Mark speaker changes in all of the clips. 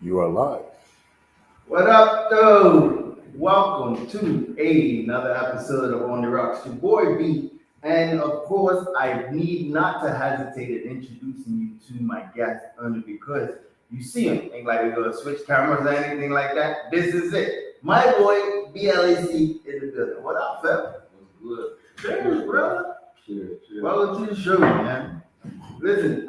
Speaker 1: You are live.
Speaker 2: What up, though? Welcome to another episode of On the Rocks. Your boy B, and of course, I need not to hesitate in introducing you to my guest only because you see him. Ain't like we're gonna switch cameras or anything like that. This is it. My boy B.L.A.C. in the building. What up, Phil?
Speaker 3: What's good?
Speaker 2: Cheers, brother.
Speaker 3: Cheers.
Speaker 2: Welcome to the show, man. Listen,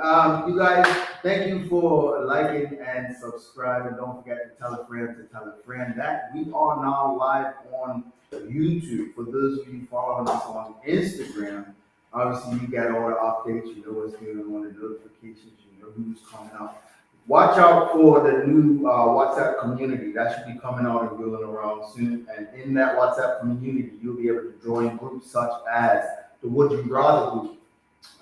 Speaker 2: you guys, thank you for liking and subscribing. Don't forget to tell a friend that we are now live on YouTube. For those of you following us on Instagram, obviously you get all the updates, you know what's going on, the notifications, you know who's coming out. Watch out for the new WhatsApp community. That should be coming out and rolling around soon. And in that WhatsApp community, you'll be able to join groups such as the Would You Rather group.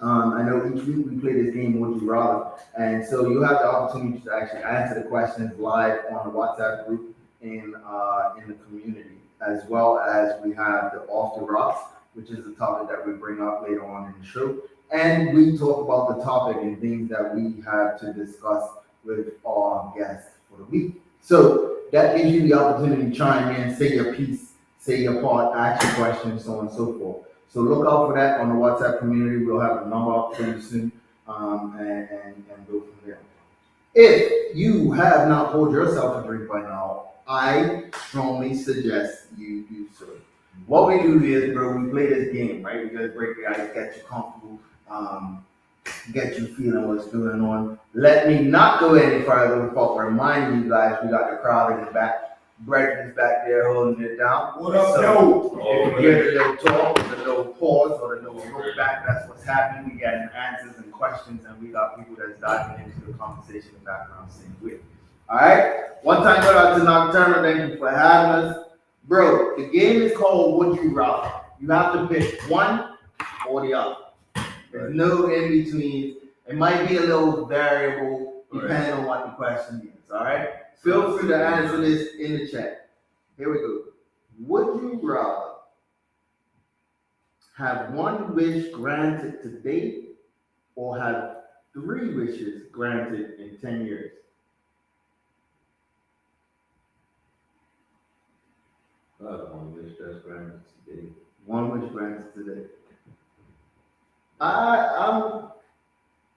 Speaker 2: I know each week we play this game, Would You Rather, and so you have the opportunity to actually answer the questions live on the WhatsApp group in the community, as well as we have the Off the Rocks, which is the topic that we bring up later on in the show, and we talk about the topic and things that we have to discuss with our guests for the week. So that gives you the opportunity to chime in, say your piece, say your part, ask your questions, so on and so forth. So look out for that on the WhatsApp community. We'll have a number up pretty soon, and go from there. If you have not poured yourself a drink by now, I strongly suggest you do so. What we do is, bro, we play this game, right? We just break the ice, get you comfortable, get you feeling what's going on. Let me not go any further without reminding you guys we got the crowd in the back. Brett is back there holding it down.
Speaker 1: What up,
Speaker 2: so, if you hear the little talk, the little pause, or the little look back, that's what's happening. We got answers and questions, and we got people that's diving into the conversation in the background same way. All right? One time, shout out to Nocturno. Thank you for having us. Bro, the game is called Would You Rather. You have to pick one or the other. There's no in between. It might be a little variable depending on what the question is. All right? Feel free to answer this in the chat. Here we go. Would you rather have one wish granted today or have 3 wishes granted in 10 years?
Speaker 3: One wish that's granted today.
Speaker 2: One wish granted today.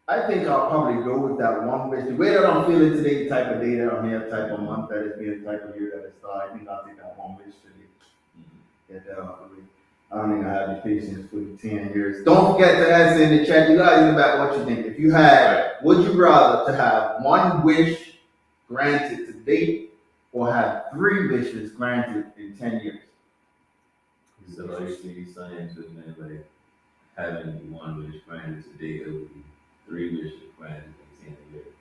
Speaker 2: I think I'll probably go with that one wish. The way that I'm feeling today, the type of day that I'm here, type of month that it's been, the type of year that it's started, I think I'll take that one wish today. Get that out of the way. I don't think I have the patience for the 10 years. Don't forget to answer in the chat. You guys in the back what you think. If you had, would you rather to have one wish granted today or have 3 wishes granted in 10 years?
Speaker 3: So basically he's saying to me like having one wish granted today, it would be 3 wishes granted in 10 years.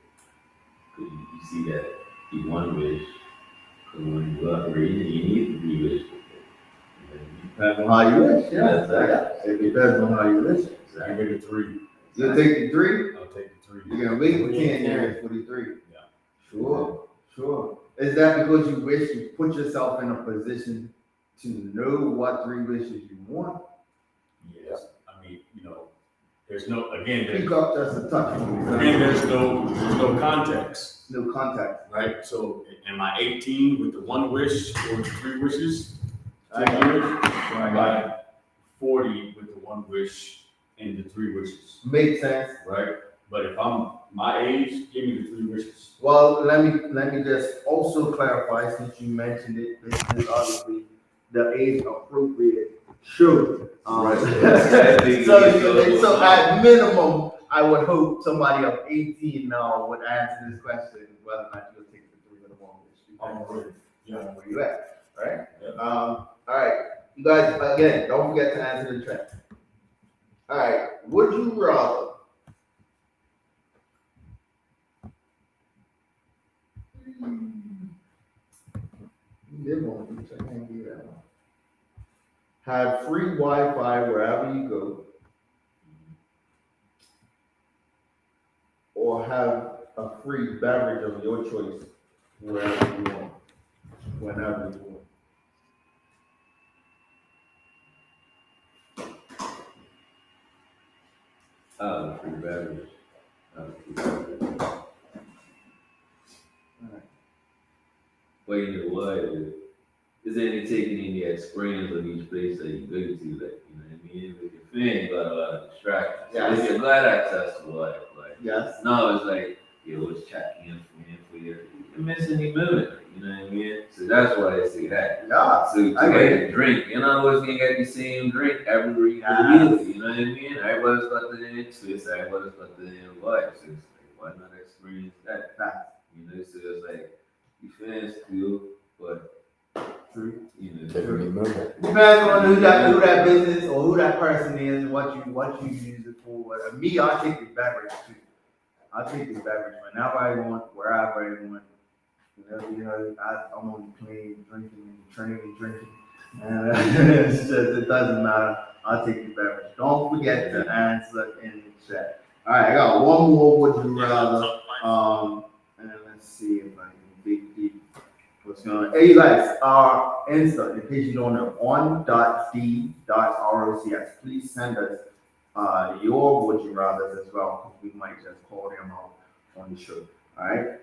Speaker 3: Cause you see that the one wish, because when you upgrade, you need 3 wishes.
Speaker 2: Depends on how you wish.
Speaker 3: Yeah, exactly.
Speaker 2: It depends on how you wish.
Speaker 1: Give me the 3.
Speaker 2: You'll take the 3?
Speaker 1: I'll take the 3.
Speaker 2: You're gonna wait for 10 years for the 3.
Speaker 1: Yeah.
Speaker 2: Sure. Is that because you wish you put yourself in a position to know what 3 wishes you want?
Speaker 1: Yes. I mean, there's no, again,
Speaker 2: Speak up just a touch.
Speaker 1: there's no context,
Speaker 2: No contact.
Speaker 1: right? So am I 18 with the 1 wish or the 3 wishes? 10
Speaker 2: I got
Speaker 1: years?
Speaker 2: I
Speaker 1: Am
Speaker 2: got
Speaker 1: I 40 with the 1 wish and the 3 wishes,
Speaker 2: Makes sense.
Speaker 1: right? But if I'm my age, give me the 3 wishes.
Speaker 2: Well, let me just also clarify since you mentioned it. This is obviously the age appropriate show.
Speaker 1: Right.
Speaker 2: So at minimum, I would hope somebody of 18 now would answer this question whether or not you'll take the 3 or the 1 wish.
Speaker 1: Yeah.
Speaker 2: Where you at, right?
Speaker 1: Yeah.
Speaker 2: All right, you guys. Again, don't forget to answer the chat. All right, would you rather? You live on the beach. I can't do that one. Have free Wi-Fi wherever you go, or have a free beverage of your choice wherever you want, whenever you want.
Speaker 3: Free beverage. Free beverage. But you know what? Is there any taking any experience of each place that you go to? Like, you know what I mean? With your fan, you got a lot of distractions.
Speaker 2: Yes.
Speaker 3: So if you got access to life, like,
Speaker 2: Yes.
Speaker 3: no, it's like, yo, it's checking in for you. You're missing the moment, you know what I mean? So that's why I say that.
Speaker 2: Yeah.
Speaker 3: So to
Speaker 2: I
Speaker 3: get
Speaker 2: agree.
Speaker 3: a drink, you're not always gonna get the same drink everywhere you go
Speaker 2: Yes.
Speaker 3: either, you know what I mean? Everybody's got the twist, everybody's got the vibe. So it's like, why not experience that?
Speaker 2: Facts.
Speaker 3: You know, so it's like, you fans cool, but
Speaker 2: True.
Speaker 3: you know,
Speaker 2: Depends on who that business or who that person is, what you use it for. But me, I'll take the beverage too. I'll take the beverage whenever I want, wherever I want. I'm on the plane, drinking, drinking. And it's just, it doesn't matter. I'll take the beverage. Don't forget to answer in the chat. All right, I got one more would you rather. And let's see if I can dig deep. What's going on? Hey, you guys, Insta, in case you don't know, on.d.rocs. Please send us your would you rather as well, because we might just call them out on the show. All right.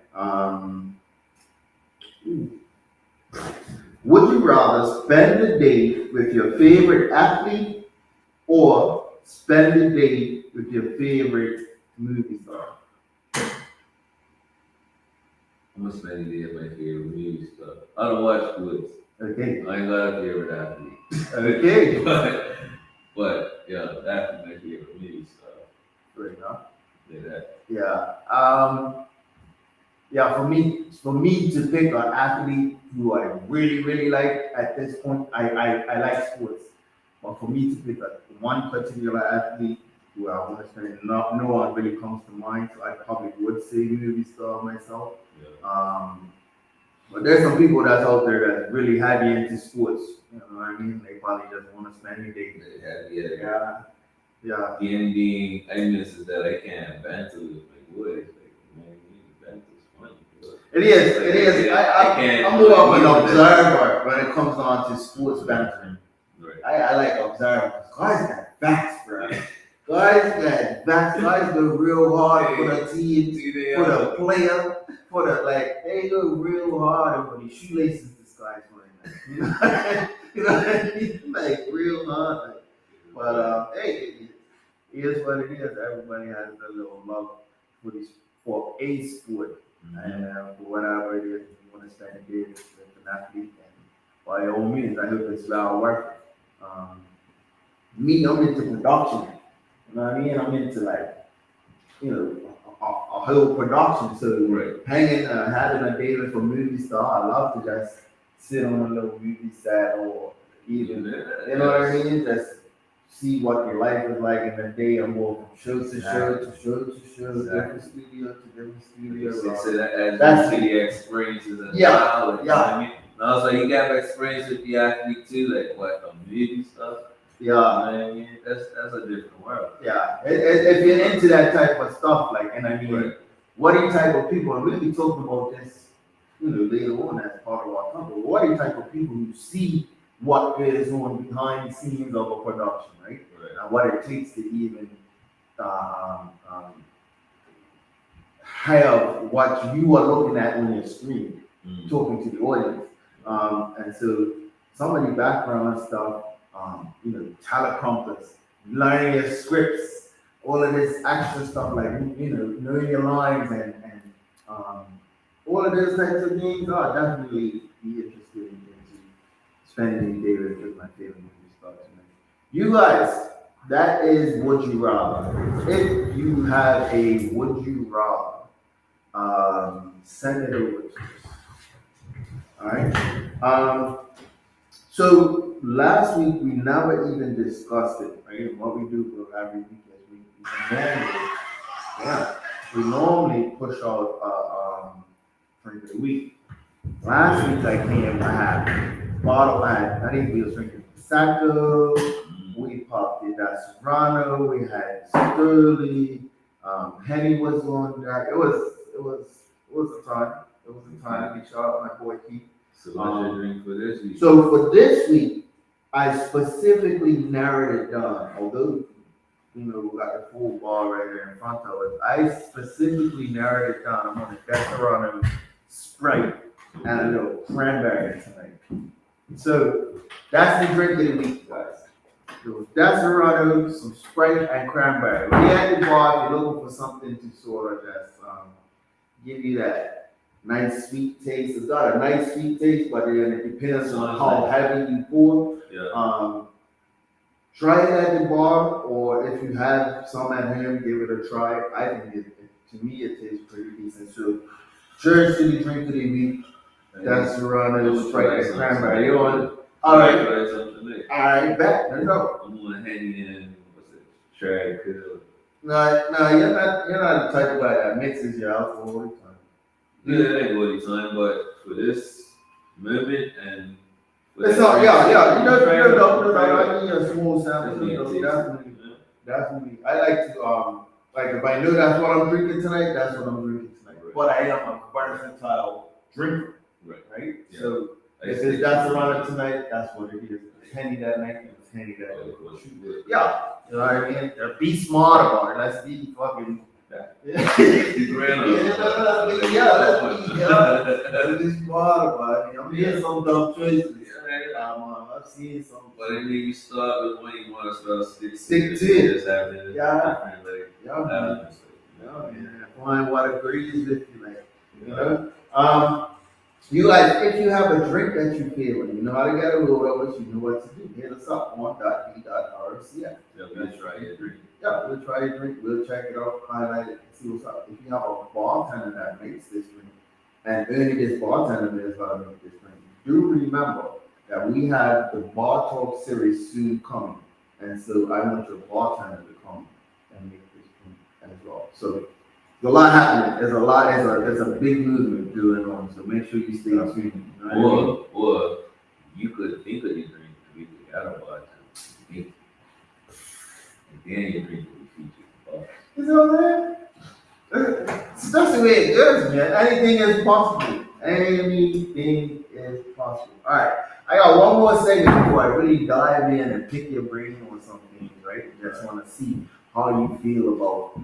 Speaker 2: Would you rather spend the day with your favorite athlete or spend the day with your favorite movie star?
Speaker 3: I'm gonna spend the day at my favorite movie stuff. I don't watch sports.
Speaker 2: Okay.
Speaker 3: I ain't got a favorite athlete.
Speaker 2: Okay.
Speaker 3: but yeah, that's my favorite movie stuff.
Speaker 2: Fair enough.
Speaker 3: Say that.
Speaker 2: Yeah. Yeah, for me to pick an athlete who I really like at this point, I like sports. But for me to pick one particular athlete who I want to spend, no one really comes to mind, so I probably would say movie star myself.
Speaker 3: Yeah.
Speaker 2: But there's some people that's out there that's really heavy into sports. You know what I mean? They probably just want to spend the day. Yeah.
Speaker 3: The ending I miss is that I can't banter with my boys. Like, man, banter is funny.
Speaker 2: It is. I'm more of an observer when it comes on to sports bantering.
Speaker 3: Right.
Speaker 2: I like observing. Guys got backs, bro. Guys got backs. Guys go real hard for the team, for the player, for the they go real hard over the shoelaces this guy's wearing. You know what I mean? Like real hard. But hey, it is what it is. Everybody has a little love for a sport. And for whatever it is, you want to spend a day with an athlete, and by all means, I hope it's well worth it. Me, I'm into production. You know what I mean? I'm into a whole production. So having a day with a movie star, I love to just sit on a little movie set or even, you know what I mean? Just see what your life is like in a day and go from show to show to show to show, different studio to different studio.
Speaker 3: So that's the experiences and knowledge.
Speaker 2: Yeah.
Speaker 3: I mean, also you got experience with the athlete too, like what the movie stuff.
Speaker 2: Yeah.
Speaker 3: I mean, that's a different world.
Speaker 2: Yeah. If you're into that type of stuff, what are you type of people? And we'll be talking about this, later on as part of our company. What are you type of people who see what goes on behind the scenes of a production, right? And what it takes to even have what you are looking at on your screen, talking to the audience. And so some of the background stuff, teleprompters, learning your scripts, all of this extra stuff knowing your lines and all of those types of things are definitely be interested in spending the day with my favorite movie stars. You guys, that is would you rather. If you have a would you rather, send it over to us. All right. So last week we never even discussed it. Right? What we do every week is we normally push out drink of the week. Last week I had bottle. I think we was drinking Prosecco. We popped it at Serrano. We had Sterling. Henny was on that. It was a time. It was a time to shout out my boy Keith.
Speaker 3: So what's your drink for this week?
Speaker 2: So for this week, I specifically narrowed it down. Although we got the full bar right there in front of us, I specifically narrowed it down. I'm on a Desperado Sprite and a little cranberry tonight. So that's the drink of the week, guys. So Desperado, some Sprite, and cranberry. When you're at the bar, if you're looking for something to sort of just give you that nice sweet taste. It's got a nice sweet taste, but then it depends on how heavy you pour.
Speaker 3: Yeah.
Speaker 2: Try it at the bar, or if you have some at home, give it a try. I think to me, it tastes pretty decent. So, cheers to the drink of the week. That's Serrano, Sprite, and cranberry. You on? All right. All right, bet. Let's go.
Speaker 3: I'm gonna hang in. What's it? Trag Kill.
Speaker 2: No, you're not the type of guy that mixes your alcohol all the time.
Speaker 3: Yeah, it ain't all the time, but for this moment and
Speaker 2: It's not, yeah. You know, I need a small sample. Definitely. I like to, like if I know that's what I'm drinking tonight, that's what I'm drinking tonight.
Speaker 3: Right.
Speaker 2: But I am a versatile drinker, right?
Speaker 3: Yeah.
Speaker 2: So if it's that's around tonight, that's what it is. It's Henny that night, it's Henny that night. Yeah, you know what I mean? Be smart about it. Let's be fucking. Let's be smart about it. I'm hearing some dumb choices. I'm seeing some.
Speaker 3: But then you start with when you want to start
Speaker 2: Stick to it.
Speaker 3: Just having
Speaker 2: Yeah.
Speaker 3: different,
Speaker 2: Yeah. Find what agrees with you, like, you know. You guys, if you have a drink that you feel, you know how to get a hold of us, you know what to do. Hit us up on .b.rcf.
Speaker 3: Yeah, we'll try your drink.
Speaker 2: Yeah, we'll try your drink. We'll check it out, highlight it, see what's up. If you have a bartender that makes this drink, and only this bartender is going to make this drink, do remember that we have the Bar Talk series soon coming, and so I want your bartender to come and make this drink as well. So there's a lot happening. There's a big movement going on. So make sure you stay tuned. You know
Speaker 3: Or you could think of your drink to be out of bartender. And then your drink will be featured.
Speaker 2: You know what I'm saying? That's the way it goes, man. Anything is possible. Anything is possible. All right. I got one more segment before I really dive in and pick your brain on some things, right? Just want to see how you feel about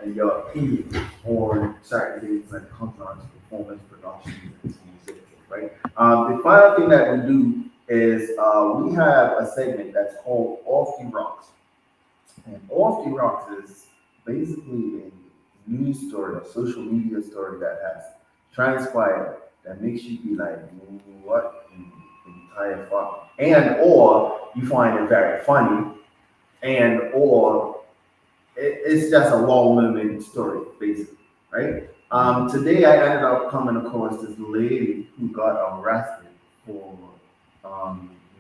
Speaker 2: and your opinion on certain things like contracts, performance, production, and so forth, right? The final thing that we do is we have a segment that's called Off the Rocks. And Off the Rocks is basically a news story, a social media story that has transpired that makes you be like, what in the entire fuck? And or you find it very funny, and or it's just a long moment story, basically, right? Today I ended up coming across this lady who got arrested for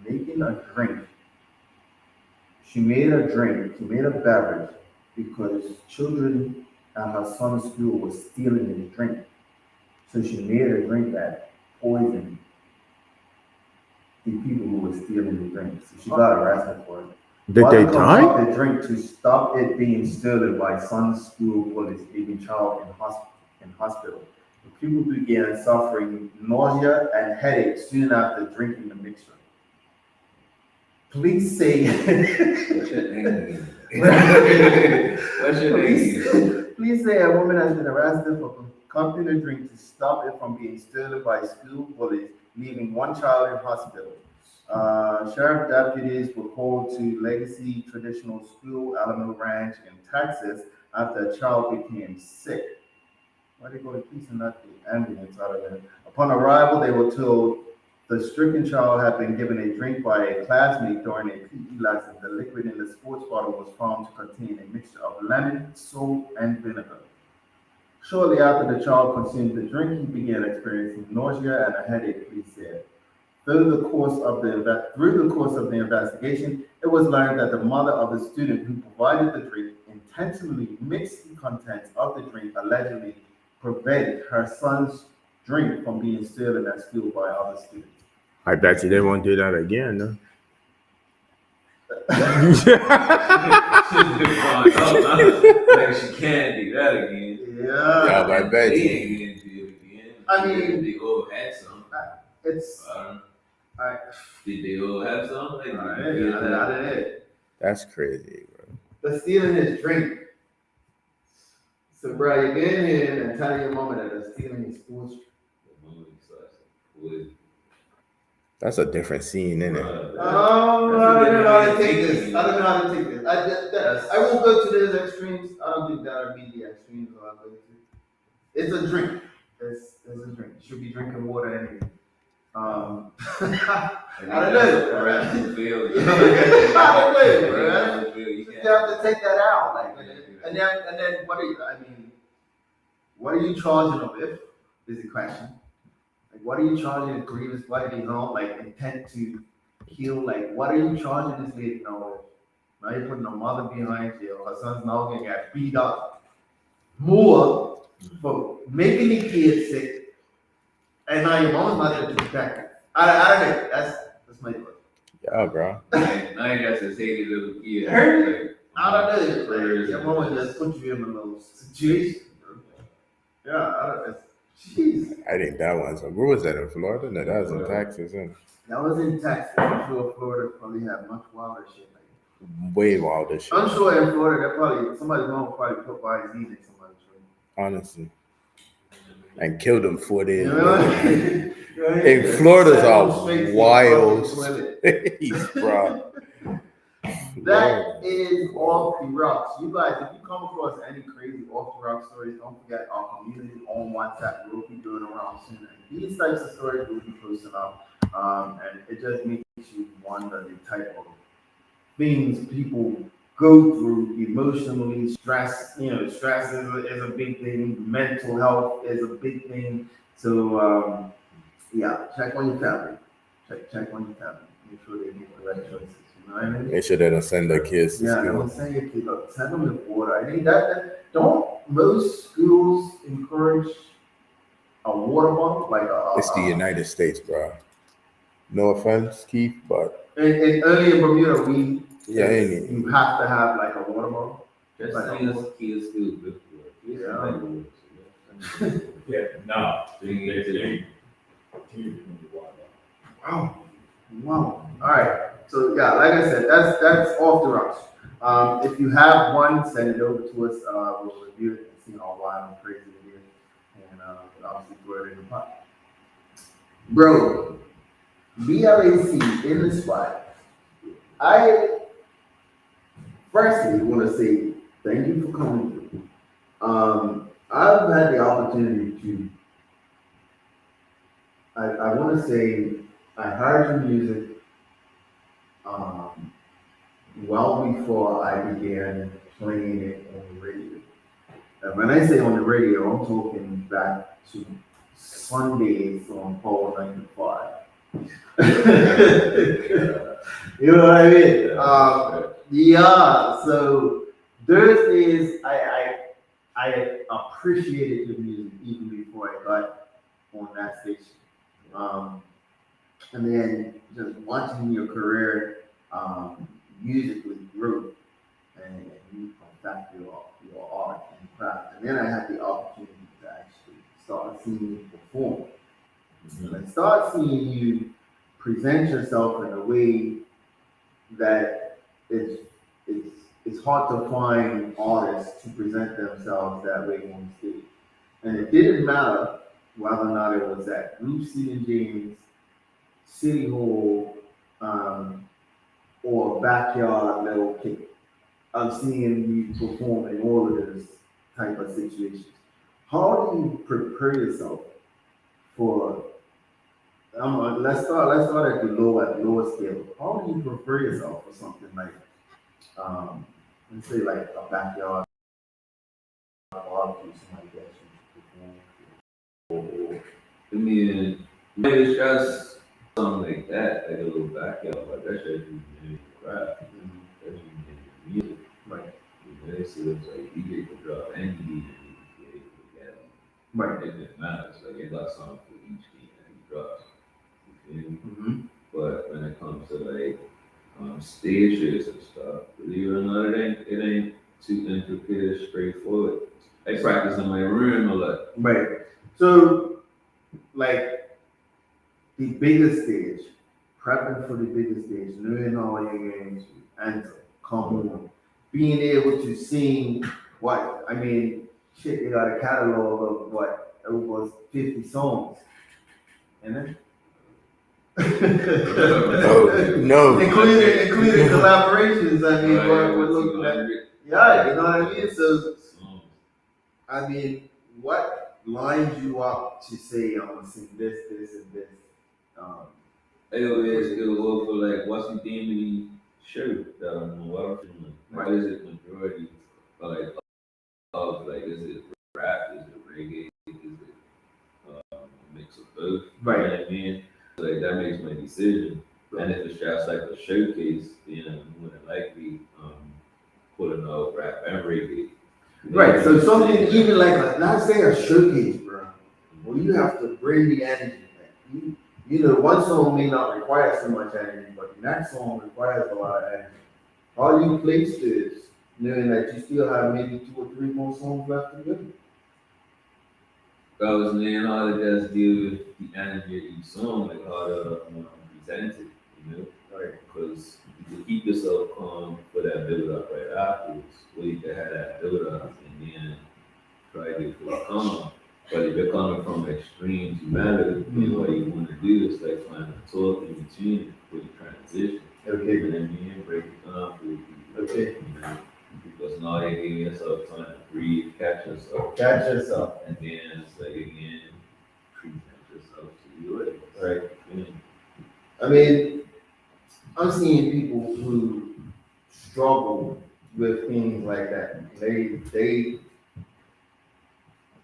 Speaker 2: making a drink. She made a beverage because children at her son's school were stealing his drink. So she made a drink that poisoned the people who were stealing the drink. So she got arrested for it.
Speaker 4: Did they die?
Speaker 2: The drink to stop it being stolen by son's school police, leaving child in hospital. The people began suffering nausea and headaches soon after drinking the mixture. Please say.
Speaker 3: What's your name?
Speaker 2: Please say a woman has been arrested for concocting a drink to stop it from being stolen by school bullies, leaving one child in hospital. Sheriff deputies were called to Legacy Traditional School, Alamo Ranch in Texas after a child became sick. Why they go to police and not the ambulance out of it? Upon arrival, they were told the stricken child had been given a drink by a classmate during a PE lesson. The liquid in the sports bottle was found to contain a mixture of lemon, salt, and vinegar. Shortly after the child consumed the drink, he began experiencing nausea and a headache, police said. Through the course of the investigation, it was learned that the mother of the student who provided the drink intentionally mixed the contents of the drink, allegedly prevented her son's drink from being stolen at school by other students.
Speaker 4: I bet you they won't do that again, no?
Speaker 3: Like she can't do that again.
Speaker 2: Yeah.
Speaker 4: I bet
Speaker 3: They
Speaker 4: you.
Speaker 3: ain't gonna do it again.
Speaker 2: I mean,
Speaker 3: they all had some.
Speaker 2: It's.
Speaker 3: Did they all have some? Like,
Speaker 2: I didn't.
Speaker 4: That's crazy, bro.
Speaker 2: But stealing his drink. So, bro, you get in here and tell your mama that they're stealing his sports drink.
Speaker 3: with.
Speaker 4: That's a different scene, isn't it?
Speaker 2: I don't know how to take this. I don't know how to take this. I won't go to those extremes. I don't think that would be the extremes that I'm going to. It's a drink. It's a drink. You should be drinking water anyway. I don't know.
Speaker 3: I don't know,
Speaker 2: You have
Speaker 3: You
Speaker 2: to take that out, like, and then what are you? I mean, what are you charging them with? Is the question. Like, what are you charging a grievous bodily harm, like intent to kill? Like, what are you charging this lady now with? Now you're putting a mother behind jail. Her son's now gonna get beat up more for making the kids sick, and now your mom's not there to protect her. I don't know. That's my thought.
Speaker 4: Yeah, bro.
Speaker 3: Now you got this hated little kid.
Speaker 2: I don't know. Like, your mama just put you in a little situation, bro. Yeah, I don't know. Jeez.
Speaker 4: I think that one's. Where was that in Florida? No, that was in Texas, isn't it?
Speaker 2: That was in Texas. I'm sure Florida probably had much wilder shit like that.
Speaker 4: Way wilder shit.
Speaker 2: I'm sure in Florida, that probably somebody's mom probably put by his knees in somebody's room.
Speaker 4: Honestly. And killed him 4 days
Speaker 2: You know?
Speaker 4: later. Hey, Florida's a wild
Speaker 2: place,
Speaker 4: bro.
Speaker 2: That is off the rocks. You guys, if you come across any crazy off the rock stories, don't forget our community on WhatsApp will be doing around soon. And these types of stories will be posting up. And it just makes you wonder the type of things people go through emotionally. Stress, stress is a big thing. Mental health is a big thing. So, yeah, check on your family. Check on your family. Make sure they make the right choices. You know what I mean?
Speaker 4: Make sure they don't send their kids to
Speaker 2: Yeah,
Speaker 4: school.
Speaker 2: don't send your kids up. Send them to water. I think that don't most schools encourage a water bottle like a.
Speaker 4: It's the United States, bro. No offense, Keith, but
Speaker 2: And early in Bermuda, you
Speaker 4: yeah,
Speaker 2: have to have like a water bottle.
Speaker 3: Just
Speaker 2: Like
Speaker 3: saying us kids still good for it.
Speaker 2: Yeah.
Speaker 1: Yeah, no.
Speaker 3: They-
Speaker 2: Wow. Wow. All right. So yeah, like I said, that's off the rocks. If you have one, send it over to us. We'll review it and see how wild and crazy it is, and obviously throw it in the pot. Bro, B.L.A.C. in the spot. I firstly want to say thank you for coming through. I've had the opportunity to. I want to say I heard your music well before I began playing it on the radio. And when I say on the radio, I'm talking back to Sundays on Power 95. You know what I mean? Yeah. So Thursdays, I appreciated your music even before I got on that station. And then just watching your career musically grow and you perfect your art and craft. And then I had the opportunity to actually start seeing you perform. And I start seeing you present yourself in a way that it's hard to find artists to present themselves that way on stage. And it didn't matter whether or not it was at Bruce C. and James, City Hall, or backyard little cake. I'm seeing you perform in all of those type of situations. How do you prepare yourself for? Let's start at the lower scale. How do you prepare yourself for something like, let's say like a backyard barbecue, something like that you perform?
Speaker 3: I mean, maybe it's just something like that, like a little backyard, but that's just you craft. That's you music.
Speaker 2: Right.
Speaker 3: So it's like DJ could drop any DJ you create together.
Speaker 2: Right.
Speaker 3: It doesn't matter. It's like it got something for each DJ that he drops. You feel me?
Speaker 2: Mm-hmm.
Speaker 3: But when it comes to like stage shows and stuff, believe it or not, it ain't too intricate, straightforward. I practice in my room a lot.
Speaker 2: Right. So, like the biggest stage, prepping for the biggest stage, knowing all your games, and come on, being able to sing what I mean, shit, you got a catalog of what over 50 songs, and then
Speaker 4: No.
Speaker 2: Including collaborations. I mean,
Speaker 3: Right,
Speaker 2: we're
Speaker 3: with
Speaker 2: looking at.
Speaker 3: 200.
Speaker 2: Yeah, you know what I mean. So,
Speaker 3: Songs.
Speaker 2: I mean, what lines you up to say I'm gonna sing this, this, and this? Um,
Speaker 3: I always go over for like what's the theme of the show that I'm watching. Like, what is it majority like of like is it rap, is it reggae, is it a mix of both?
Speaker 2: Right.
Speaker 3: You know what I mean? So, like that makes my decision. And if it's just like a showcase, then I'm more than likely pulling out rap and reggae.
Speaker 2: right. So something even like not say a showcase, bro. Well, you have to bring the energy. Like, you know, one song may not require so much energy, but the next song requires a lot of energy. How you place this, knowing that you still have maybe 2 or 3 more songs left to go.
Speaker 3: I was learning how to just deal with the energy of each song, like how to present it, you know?
Speaker 2: Right.
Speaker 3: Because you can keep yourself calm for that build up right afterwards, or you can have that build up and then try to feel calm. But if you're coming from extreme to melody, then what you want to do is like find a talk in between for the transition.
Speaker 2: Okay.
Speaker 3: You know what I mean? Break it down for you.
Speaker 2: Okay.
Speaker 3: You know? Because now they give yourself time to breathe, catch yourself.
Speaker 2: Catch yourself.
Speaker 3: And then it's like again, present yourself to the audience.
Speaker 2: Right.
Speaker 3: Yeah.
Speaker 2: I mean, I'm seeing people who struggle with things like that.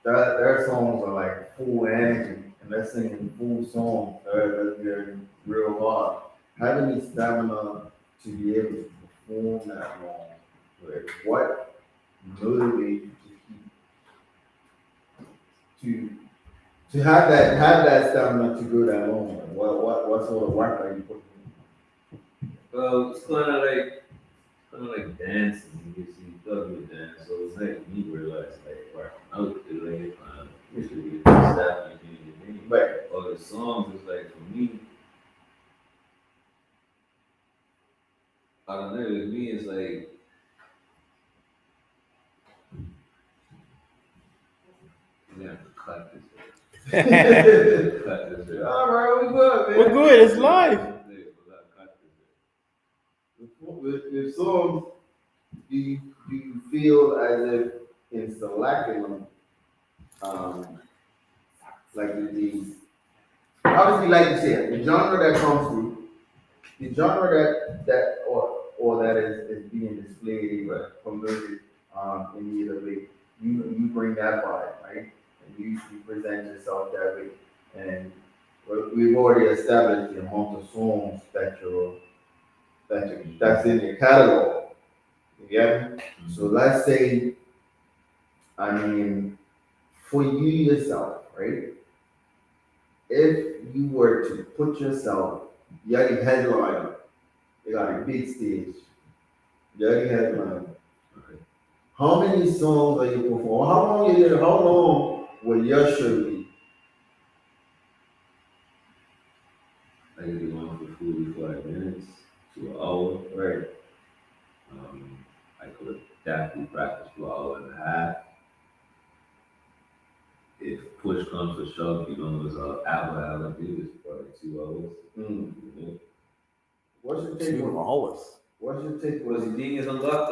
Speaker 2: Their songs are like full energy, and they're singing full songs. They're real hard. Having the stamina to be able to perform that long, like what motivates you to have that stamina to go that long? Like what sort of work are you putting in?
Speaker 3: Well, it's kind of like dancing. You see, love with dance. So it's like me realize like working out is like it should be step and
Speaker 2: Right.
Speaker 3: Or the songs is like for me. I don't know. With me, it's like you have to cut this. Cut this.
Speaker 2: All right, we good, man.
Speaker 4: We're good. It's live.
Speaker 2: With songs, do you feel as if in selecting them, like the obviously, like you said, the genre that comes through, the genre that or that is being displayed promoted in either way, you bring that vibe, right? And you present yourself that way. And we've already established the amount of songs that's in your catalog. You get me? So let's say, I mean, for you yourself, right? If you were to put yourself, you're the headliner, you got a big stage, you're the headliner. How many songs are you performing? How long will your show be?
Speaker 3: I can do one for 45 minutes to an hour.
Speaker 2: Right.
Speaker 3: I could definitely practice for an hour and a half. If push comes to shove, you know, it's an hour to do is probably 2 hours.
Speaker 2: Mm.
Speaker 3: You know?
Speaker 2: What's your take
Speaker 4: 2
Speaker 2: on?
Speaker 4: hours.
Speaker 2: What's your take
Speaker 3: Because
Speaker 2: on?
Speaker 3: the thing is, I'm not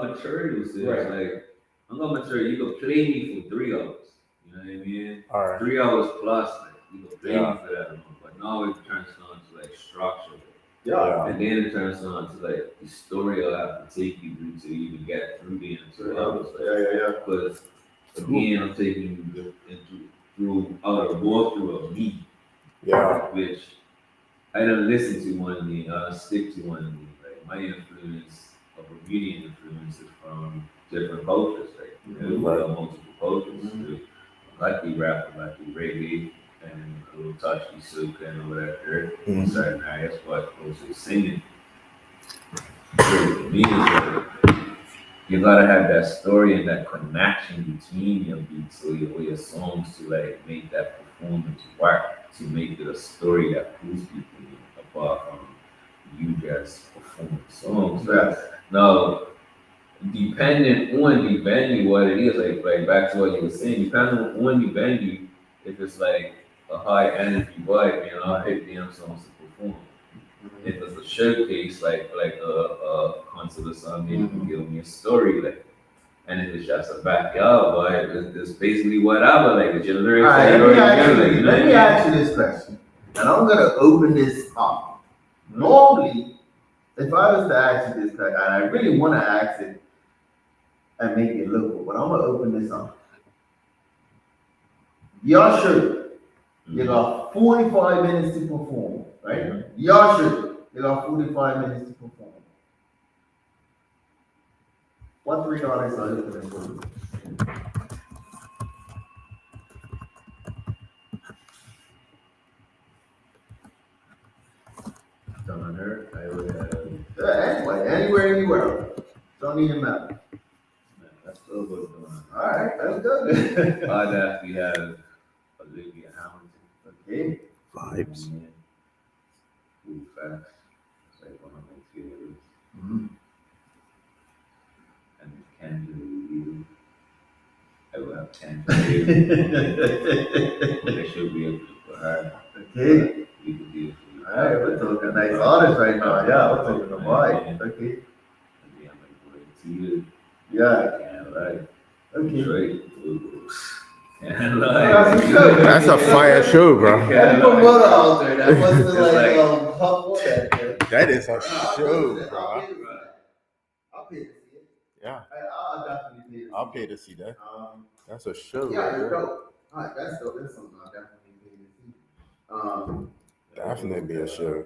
Speaker 3: material, so
Speaker 2: Right.
Speaker 3: it's like, I'm not material. You can play me for 3 hours. You know what I mean?
Speaker 4: All right.
Speaker 3: 3 hours plus, like, you can play
Speaker 4: Yeah.
Speaker 3: me for that amount. But now it turns on to like structure.
Speaker 2: Yeah.
Speaker 3: And then it turns on to like the story I'll have to take you through to even get through the end 2 hours. Like,
Speaker 2: Yeah.
Speaker 3: because again, I'm taking you through out of walkthrough of me.
Speaker 4: Yeah.
Speaker 3: Which I don't listen to one of me, I don't stick to one of me. Like my influence of Bermudian influence is from different cultures. Like we have multiple cultures. I like the rap, I like the reggae, and a little touch of soca and whatever in certain areas, but also singing. For me, it's like, you gotta have that story and that connection between your beats or your songs to like make that performance work, to make it a story that pulls people in, apart from you just performing songs. Now, depending on the venue, what it is, like back to what you were saying, depending on the venue, if it's like a high energy vibe, you know, I pick them songs to perform. If it's a showcase, like a concert or something, you can give me a story, like. And if it's just a backyard, boy, it's basically whatever, like the lyrics.
Speaker 2: All right,
Speaker 3: that you already know,
Speaker 2: let me ask you this question, and I'm gonna open this up. Normally, if I was to ask you this question, and I really want to ask it and make it look, but I'm gonna open this up. Y'all should. You got 45 minutes to perform, right? Y'all should. You got 45 minutes to perform. What 3 artists are you gonna perform?
Speaker 3: Down there, I would have.
Speaker 2: Anywhere in the world. Don't even matter.
Speaker 3: Man, that's still what's going on.
Speaker 2: All right, that's good.
Speaker 3: I'd have we have Olivia Hamilton.
Speaker 2: Okay.
Speaker 4: Vibes.
Speaker 3: Ooh, fast. It's like one of my favorites.
Speaker 2: Mm-hmm.
Speaker 3: And Kendra, I will have 10 for you. That should be up for her.
Speaker 2: Okay.
Speaker 3: We could do it for you.
Speaker 2: All right, we're talking nice artists right now. Yeah, we're talking about. Okay.
Speaker 3: And then I'm like, boy, Tia,
Speaker 2: Yeah.
Speaker 3: and like,
Speaker 2: Okay.
Speaker 3: Drake, and
Speaker 2: That's a
Speaker 3: like,
Speaker 2: show.
Speaker 4: That's a fire show, bro.
Speaker 2: That's from Mother out there. That must
Speaker 3: It's
Speaker 2: be like
Speaker 3: like-
Speaker 2: hot water. There.
Speaker 4: That is a
Speaker 2: I'll
Speaker 4: show,
Speaker 2: pay to
Speaker 4: bro.
Speaker 2: see that. I'll pay to see it.
Speaker 4: Yeah,
Speaker 2: I'll definitely pay to see
Speaker 4: I'll pay to see that.
Speaker 2: it.
Speaker 4: That's a show.
Speaker 2: Yeah,
Speaker 4: right
Speaker 2: it's
Speaker 4: there.
Speaker 2: dope. All right, that's dope. That's something I'll definitely pay to see.
Speaker 4: Definitely a show.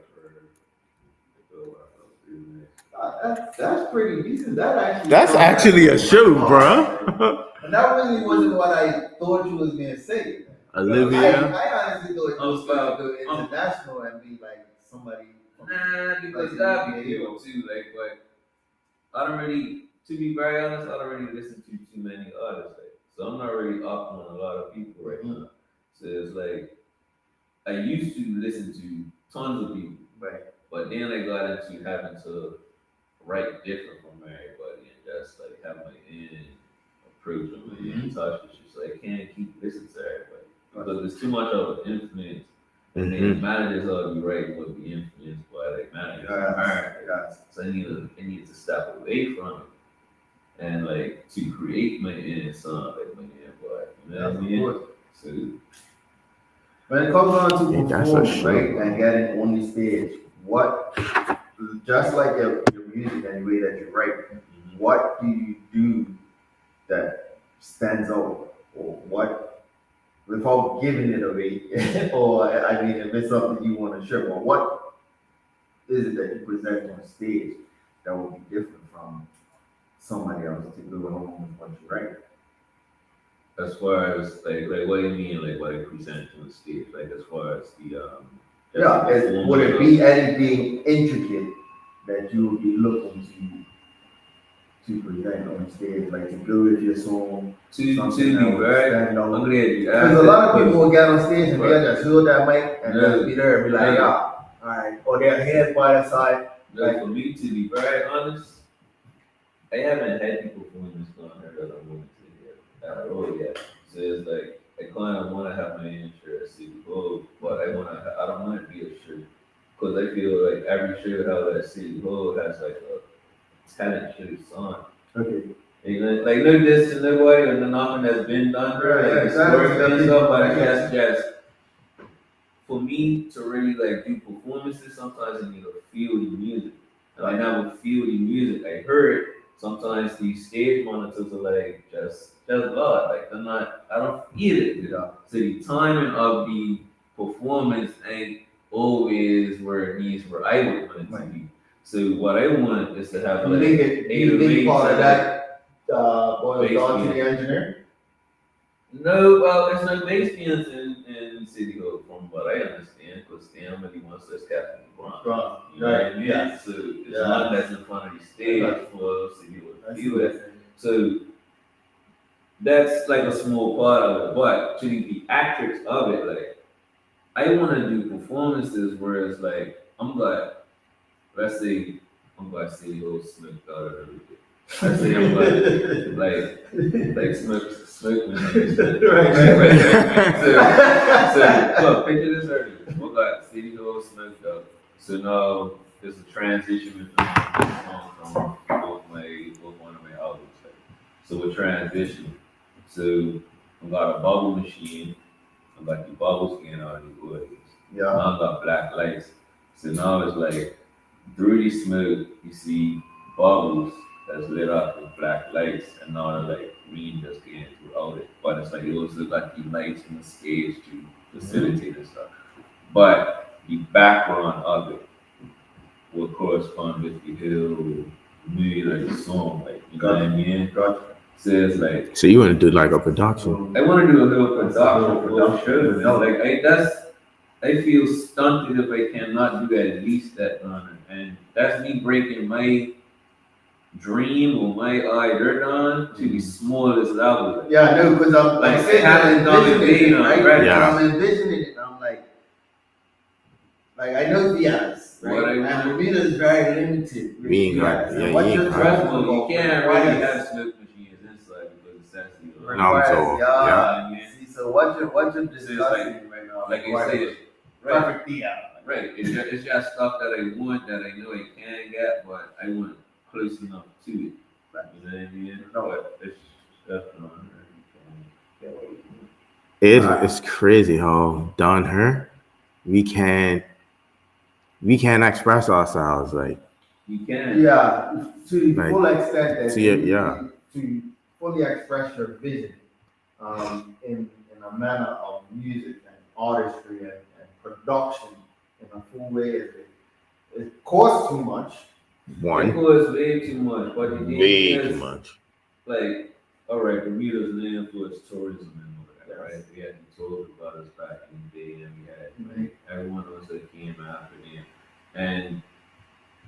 Speaker 2: That's pretty decent. That
Speaker 4: That's actually a show, bro.
Speaker 2: And that really wasn't what I thought you was gonna say.
Speaker 4: Olivia.
Speaker 2: I honestly thought you was
Speaker 3: about-
Speaker 2: gonna go international and be like somebody.
Speaker 3: Nah, because that'd be cool too. Like, but I don't really, to be very honest, I don't really listen to too many artists. Like, so I'm not really up on a lot of people right now. So it's like I used to listen to tons of people,
Speaker 2: Right.
Speaker 3: but then I got into having to write different from everybody and just like have my own approach and my own touch. It's just like I can't keep listening to everybody because there's too much of an influence. And then managers ought to be right would be influenced by like managers.
Speaker 2: Yeah.
Speaker 3: So I need to step away from it and like to create my own sound, like my own vibe. You know what I mean? So
Speaker 2: When it comes on to
Speaker 4: Yeah, that's a
Speaker 2: perform,
Speaker 4: show.
Speaker 2: right, and getting on the stage, what, just like your music and the way that you write, what do you do that stands out, or what, without giving it away, or I mean, if it's something you want to share, or what is it that you present on stage that will be different from somebody else to go along with what you write?
Speaker 3: as far as like what do you mean like what I present on the stage? Like as far as the
Speaker 2: Yeah, would it be anything intricate that you would be looking to present on stage, like to go with your song?
Speaker 3: to be
Speaker 2: something that would
Speaker 3: very
Speaker 2: stand out?
Speaker 3: I'm glad you
Speaker 2: Because
Speaker 3: asked
Speaker 2: a lot of
Speaker 3: that
Speaker 2: people will get on stage and
Speaker 3: Right.
Speaker 2: they'll just hold that mic and
Speaker 3: Yeah.
Speaker 2: just be there and be like,
Speaker 3: Yeah.
Speaker 2: yeah, all right. Or their head by the side.
Speaker 3: Like for me to be very honest, I haven't had people doing this down here that I wanted to hear at all yet. So it's like I kind of want to have my own shirt at City Hall, but I don't want to be a shirt because I feel like every shirt held at City Hall has like a talent shirt song.
Speaker 2: Okay.
Speaker 3: You know, like no diss to nobody or nothing that's been done,
Speaker 2: Right,
Speaker 3: like
Speaker 2: exactly.
Speaker 3: historically and stuff, but I
Speaker 2: Yeah.
Speaker 3: guess just for me to really like do performances, sometimes I need to feel the music. And I never feel the music. I heard sometimes these stage monitors are like just loud, like they're not. I don't feel it. You know? So the timing of the performance ain't always where it needs, where I would want it to be. So what I want is to have
Speaker 2: You
Speaker 3: like
Speaker 2: think it, you think part of that boils
Speaker 3: Bass
Speaker 2: down to
Speaker 3: beat.
Speaker 2: the engineer?
Speaker 3: No, well, there's no bass beats in City Hall from what I understand, because Stan really wants us Captain LeBron.
Speaker 2: Right.
Speaker 3: You know what I mean?
Speaker 2: Yeah.
Speaker 3: So it's
Speaker 2: Yeah.
Speaker 3: not that's in front of the stage
Speaker 2: Right.
Speaker 3: for City Hall
Speaker 2: I
Speaker 3: to
Speaker 2: see
Speaker 3: do
Speaker 2: what
Speaker 3: it.
Speaker 2: you're saying.
Speaker 3: So that's like a small part of it, but to the theatrics of it, like I want to do performances where it's like I'm glad. Let's say I'm glad City Hall smoked out of everything. Let's say I'm glad like smoke when So look, picture this earlier. I'm glad City Hall smoked out. So now there's a transition between this song from both one of my albums. Like, so a transition. So I got a bubble machine. I got the bubbles getting out of the wood.
Speaker 2: Yeah.
Speaker 3: Now I got black lights. So now it's like through the smoke, you see bubbles that's lit up with black lights, and now like green just getting throughout it. But it's like it also got the lights and the stage to facilitate and stuff. But the background of it will correspond with the whole mood of the song, like you know what I mean?
Speaker 2: Gotcha.
Speaker 3: So it's like
Speaker 4: So you want to do like a production?
Speaker 3: I want to do a little production for sure. Man. Like I feel stunted if I cannot do at least that honor. And that's me breaking my dream or my idea down to the smallest level.
Speaker 2: Yeah, I know, because I'm
Speaker 3: Like,
Speaker 2: sitting
Speaker 3: it hasn't done it
Speaker 2: envisioning
Speaker 3: big,
Speaker 2: it, right?
Speaker 3: right?
Speaker 4: Yeah.
Speaker 2: I'm envisioning it, and I'm like I know Diaz, right?
Speaker 3: What I
Speaker 2: And
Speaker 3: want-
Speaker 2: Bermuda is very limited. with
Speaker 4: We ain't got-
Speaker 2: Diaz.
Speaker 4: yeah,
Speaker 2: And what
Speaker 4: you
Speaker 2: you're
Speaker 4: ain't
Speaker 2: talking
Speaker 3: Trust me, you
Speaker 2: about
Speaker 3: can't really
Speaker 2: requires-
Speaker 3: have smoke machines inside because it's sensitive.
Speaker 2: requires-
Speaker 4: so,
Speaker 2: yeah.
Speaker 3: yeah.
Speaker 2: See, so what you're
Speaker 3: It's
Speaker 2: discussing right now,
Speaker 3: Like I
Speaker 2: requires
Speaker 3: said, right,
Speaker 2: perfect Diaz.
Speaker 3: right. It's just stuff that I want that I know I can get, but I want close enough to it.
Speaker 2: Right.
Speaker 3: You know what I mean?
Speaker 2: No.
Speaker 3: But it's definitely
Speaker 4: It's crazy how down here we can't express ourselves like
Speaker 3: you can.
Speaker 2: Yeah, to the
Speaker 4: Like,
Speaker 2: full extent that
Speaker 4: yeah.
Speaker 2: to fully express your vision in a manner of music and artistry and production in a full way. It costs too much.
Speaker 3: It
Speaker 4: one
Speaker 3: was way too much, but the thing
Speaker 4: way
Speaker 3: is,
Speaker 4: too much.
Speaker 3: like, all right, Bermuda's known for its tourism and all that,
Speaker 2: Yes.
Speaker 3: right? We had the tour about us back in the day, and we had like everyone else that came after them, and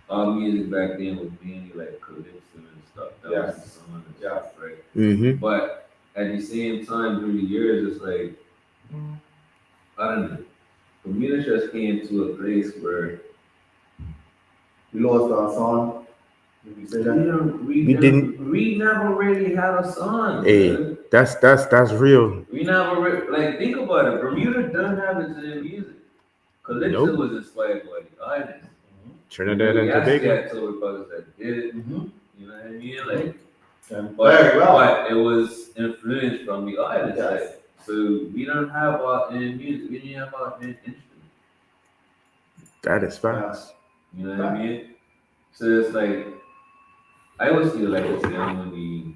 Speaker 3: our music back then was mainly like calypso and stuff. That was
Speaker 2: Yes.
Speaker 3: the song and
Speaker 2: Yeah.
Speaker 3: stuff, right?
Speaker 4: Mm-hmm.
Speaker 3: But at the same time, through the years, it's like I don't know. Bermuda just came to a place where
Speaker 2: We lost our song. Did you say that?
Speaker 3: we never really had a song.
Speaker 4: Hey,
Speaker 3: man.
Speaker 4: that's real.
Speaker 3: We never like think about it. Bermuda doesn't have its own music. Calypso
Speaker 4: Nope.
Speaker 3: was inspired by the islands.
Speaker 4: Trinidad and
Speaker 3: Yes,
Speaker 4: Tobago.
Speaker 3: yeah, so brothers that did it.
Speaker 2: Mm-hmm.
Speaker 3: You know what I mean? Like,
Speaker 2: Very
Speaker 3: but,
Speaker 2: well.
Speaker 3: but it was influenced from the islands.
Speaker 2: Yes.
Speaker 3: Like, so we don't have our own music. We didn't have our own instrument.
Speaker 4: That is facts.
Speaker 3: You know what I mean? So it's like I always feel like it's on the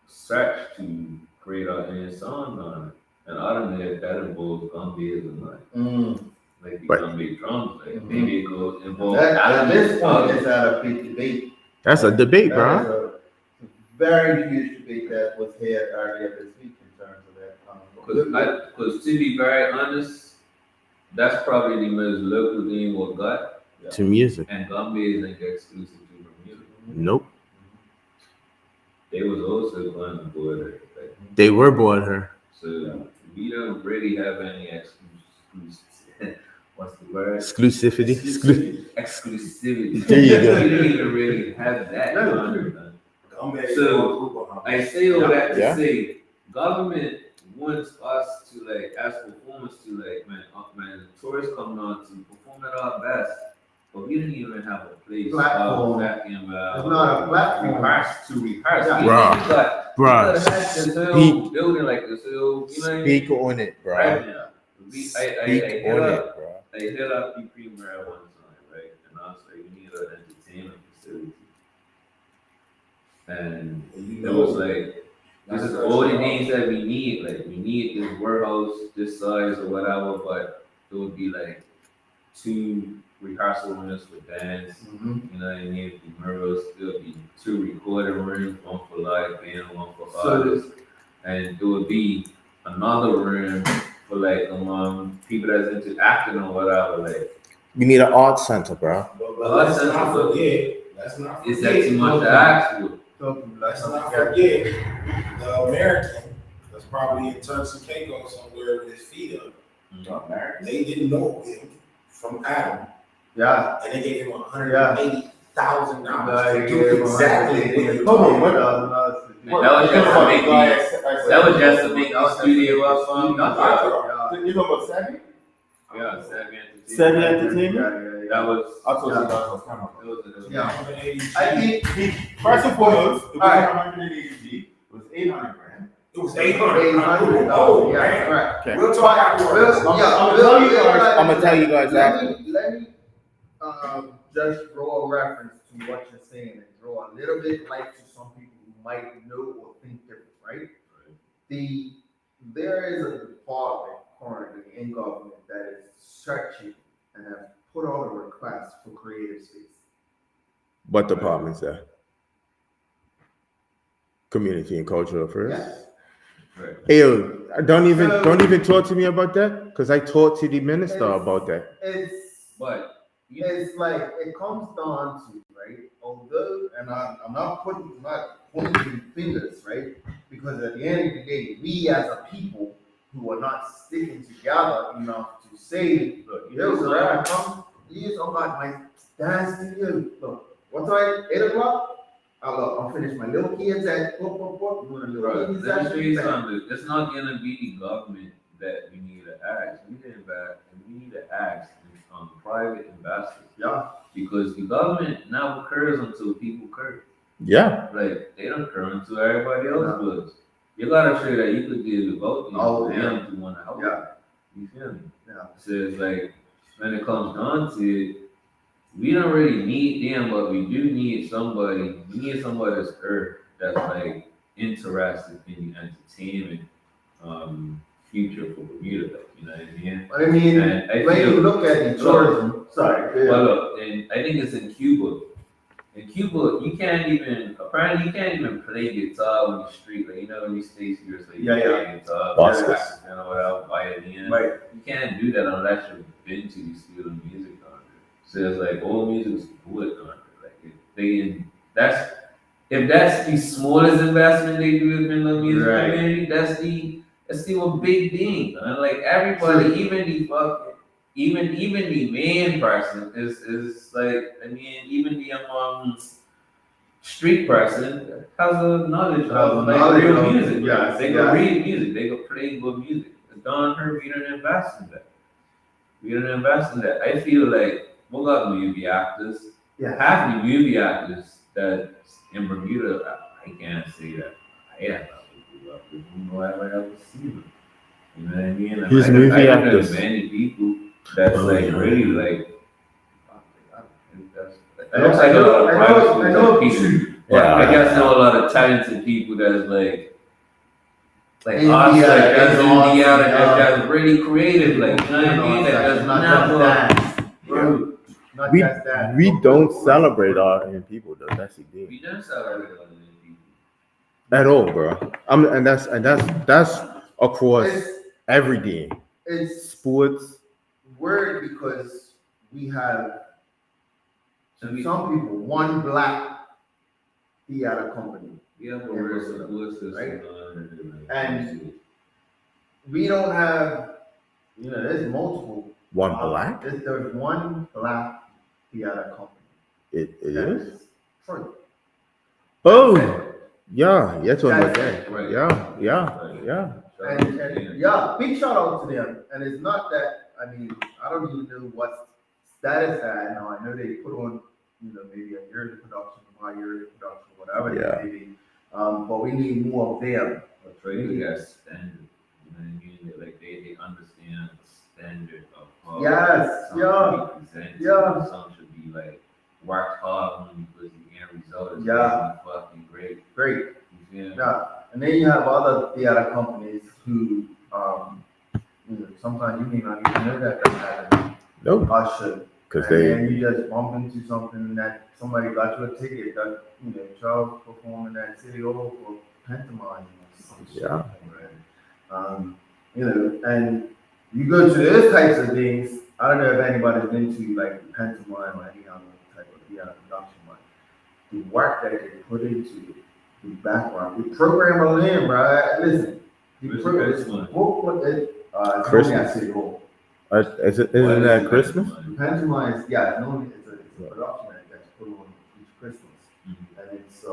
Speaker 3: search to create our own song on it. And I don't know if that involves gum beers or not.
Speaker 2: Mm.
Speaker 3: Like the
Speaker 4: Right.
Speaker 3: gum beer drums, like
Speaker 2: Mhm.
Speaker 3: maybe it goes involve
Speaker 2: That, at
Speaker 3: elements
Speaker 2: this point,
Speaker 3: of-
Speaker 2: it's at a big debate.
Speaker 4: That's a debate,
Speaker 2: That
Speaker 4: bro.
Speaker 2: is a very huge debate that was here earlier this week in terms of that.
Speaker 3: Because to be very honest, that's probably the most local thing we got.
Speaker 4: To music.
Speaker 3: And Gambia ain't exclusive to Bermuda.
Speaker 4: Nope.
Speaker 3: They was also on the border. Like,
Speaker 4: They were born her.
Speaker 3: so we don't really have any what's the word?
Speaker 4: Exclusivity.
Speaker 3: Exclusivity.
Speaker 4: There you go.
Speaker 3: We don't even really have that.
Speaker 2: No.
Speaker 3: on it. So I say all that to
Speaker 4: Yeah.
Speaker 3: say, government wants us to like, as performers, to like, man, tourists come on to perform at our best, but we didn't even have a place
Speaker 2: Platform.
Speaker 3: back in,
Speaker 2: It's not a platform.
Speaker 3: rehearse.
Speaker 2: Yeah.
Speaker 4: Bruh.
Speaker 3: We
Speaker 4: Bruh,
Speaker 3: could have had this whole
Speaker 4: speak-
Speaker 3: building like this, whole, you know what I mean?
Speaker 4: Speak on it, bro.
Speaker 3: Right now, I
Speaker 4: Speak
Speaker 3: hit
Speaker 4: on
Speaker 3: up,
Speaker 4: it, bro.
Speaker 3: I hit up the premier at one time, right? And I was like, we need an entertainment facility. And it was like, this is all the things that we need. Like, we need this warehouse, this size or whatever, but it would be like 2 rehearsal rooms for dance.
Speaker 2: Mhm.
Speaker 3: You know what I mean? The mirrors, there'll be 2 recording rooms, one for live band, one for
Speaker 2: So-
Speaker 3: artists. And there would be another room for like people that's into acting or whatever. Like,
Speaker 4: We need an art center, bro.
Speaker 5: But let's not forget,
Speaker 3: is that too much to ask for?
Speaker 5: let's not forget the American that's probably in Turks and Caicos somewhere with his feet up. They didn't know him from Adam,
Speaker 2: Yeah.
Speaker 5: and they gave him $180,000 to
Speaker 2: Like,
Speaker 5: do exactly what he
Speaker 2: Hold on,
Speaker 5: told
Speaker 3: Man, that was just to make that was just to make the studio up.
Speaker 2: Yeah.
Speaker 4: You know about Sammy?
Speaker 3: Yeah,
Speaker 4: Seven Entertainment.
Speaker 3: That was.
Speaker 4: I told you guys I was coming.
Speaker 2: Yeah.
Speaker 5: 180G.
Speaker 2: I think
Speaker 4: First and foremost, it was
Speaker 2: Alright.
Speaker 4: 180G. It was 800 grand.
Speaker 5: It was 800.
Speaker 2: 800.
Speaker 5: Oh,
Speaker 2: Yeah,
Speaker 5: man.
Speaker 2: right.
Speaker 4: Okay.
Speaker 5: We'll talk afterwards.
Speaker 4: I'm gonna tell you guys after.
Speaker 2: Let me just draw a reference to what you're saying and draw a little bit light to some people who might know or think different, right? There is a department currently in government that is searching and have put out a request for creative space.
Speaker 4: What department's that? Community and Cultural Affairs.
Speaker 2: Yes.
Speaker 3: Right.
Speaker 4: Hey, don't even talk to me about that, because I talked to the minister about that.
Speaker 3: But
Speaker 2: It's like it comes down to, right? Although, and I'm not pointing fingers, right? Because at the end of the day, we as a people who are not sticking together enough to say, look, here's where I come. Here's my dance studio. Look, what time? 8 o'clock. I'll finish my little kids at what? You want a little
Speaker 3: bro,
Speaker 2: kids
Speaker 3: let me show you
Speaker 2: session?
Speaker 3: something. It's not gonna be the government that we need to ask. We need to ask private investors.
Speaker 2: Yeah.
Speaker 3: Because the government never curves until people curve.
Speaker 4: Yeah.
Speaker 3: Like they don't curve until everybody else does. You gotta show that you could give the vote for them to want to help.
Speaker 2: Yeah.
Speaker 3: You feel me?
Speaker 2: Yeah.
Speaker 3: So it's like when it comes down to it, we don't really need them, but we do need somebody. We need somebody that's that's like interested in the entertainment future for Bermuda. Like, you know what I mean?
Speaker 2: I mean,
Speaker 3: And I
Speaker 2: when
Speaker 3: feel-
Speaker 2: you look at the tourism, sorry.
Speaker 3: Well, look, and I think it's in Cuba. In Cuba, you can't even play guitar on the street. Like, you know, when you stay here, so you play guitar,
Speaker 4: Buses.
Speaker 3: you know, without violin.
Speaker 2: Right.
Speaker 3: You can't do that unless you've been to the School of Music country. So it's like all music is good country. Like if that's the smallest investment they do in the music community, that's still a big thing. And like everybody, even the main person is like, I mean, even the street person has a knowledge of like real music.
Speaker 2: Yes,
Speaker 3: They can read music, they can play good music. Don her, we don't invest in that. I feel like we got movie actors.
Speaker 2: Yeah.
Speaker 3: Half the movie actors that in Bermuda, I can't say that I have ever seen them. You know what I mean? And
Speaker 4: He's
Speaker 3: I
Speaker 4: movie
Speaker 3: don't know
Speaker 4: actors.
Speaker 3: many people that's like really like. I
Speaker 2: know
Speaker 3: people. But I guess know a lot of talented people that's like us, that's India, that's really creative, like, you know what I mean? That does not go.
Speaker 4: We don't celebrate our Indian people though. That's the thing.
Speaker 3: We don't celebrate other people.
Speaker 4: At all, bro. And that's across everything.
Speaker 2: It's
Speaker 4: Sports.
Speaker 2: weird because we have
Speaker 3: So
Speaker 2: some people, one black theater company.
Speaker 3: we have a real support system,
Speaker 2: right?
Speaker 3: And
Speaker 2: And we don't have, there's multiple.
Speaker 4: One black?
Speaker 2: There's one black theater company.
Speaker 4: It
Speaker 2: that
Speaker 4: is?
Speaker 2: True.
Speaker 4: Oh, yeah. That's what I'm
Speaker 2: That's
Speaker 4: saying.
Speaker 2: it.
Speaker 3: Right.
Speaker 4: Yeah.
Speaker 2: And big shout out to them. And it's not that, I mean, I don't even know what status that now. I know they put on, maybe a yearly production, bi-yearly production, whatever
Speaker 4: Yeah.
Speaker 2: it may be. But we need more of them.
Speaker 3: a trade got standard. You know what I mean? Like they understand the standard of how
Speaker 2: Yes,
Speaker 3: something
Speaker 2: yeah,
Speaker 3: should be presented.
Speaker 2: yeah.
Speaker 3: Some should be like worked hard on because the end result is
Speaker 2: Yeah.
Speaker 3: really fucking great.
Speaker 2: Great.
Speaker 3: You feel me?
Speaker 2: Yeah. And then you have other theater companies who, sometimes you may not even know that they have
Speaker 4: Nope.
Speaker 2: usher.
Speaker 4: Because
Speaker 2: And
Speaker 4: they.
Speaker 2: then you just bump into something that somebody got you a ticket that, Charles performing at City Hall for pantomime or some shit.
Speaker 4: Yeah.
Speaker 2: And you go to those types of things. I don't know if anybody's been to like pantomime or any other type of theater production, but the work that they put into the background, the program alone, bro. Listen, the
Speaker 3: Where's
Speaker 2: program.
Speaker 3: this one?
Speaker 2: It's
Speaker 4: Christmas.
Speaker 2: only at City Hall.
Speaker 4: Isn't that Christmas?
Speaker 2: The pantomime is, normally it's a production that's put on each Christmas.
Speaker 3: Mhm.
Speaker 2: And it's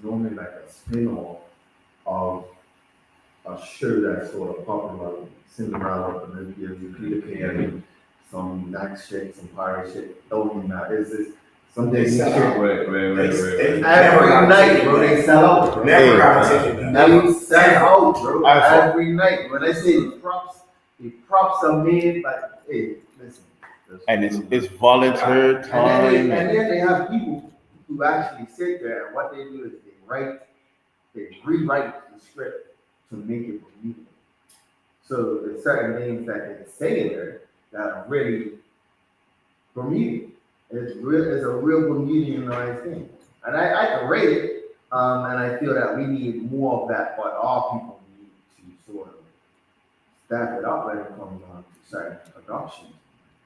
Speaker 2: normally like a spin-off of a show that's sort of popular, Cinderella, Olympia, Peter Pan, some nice shit, some pirate shit. Don't even matter. It's just some
Speaker 5: They
Speaker 2: Disney
Speaker 5: sell
Speaker 2: shit.
Speaker 5: out.
Speaker 3: Right.
Speaker 2: Every night, bro, they sell out, bro.
Speaker 5: Never got a ticket.
Speaker 2: They sell out, bro.
Speaker 5: Ever.
Speaker 2: Every night. When I say the props are made, like, hey, listen.
Speaker 4: And it's volunteer
Speaker 2: And
Speaker 4: time.
Speaker 2: then they have people who actually sit there, and what they do is they rewrite the script to make it believable. So there's certain names that they say in there that are really Bermudian. It's a real Bermudianized thing. And I can rate it, and I feel that we need more of that, but all people need to sort of staff it up when it comes on to certain productions.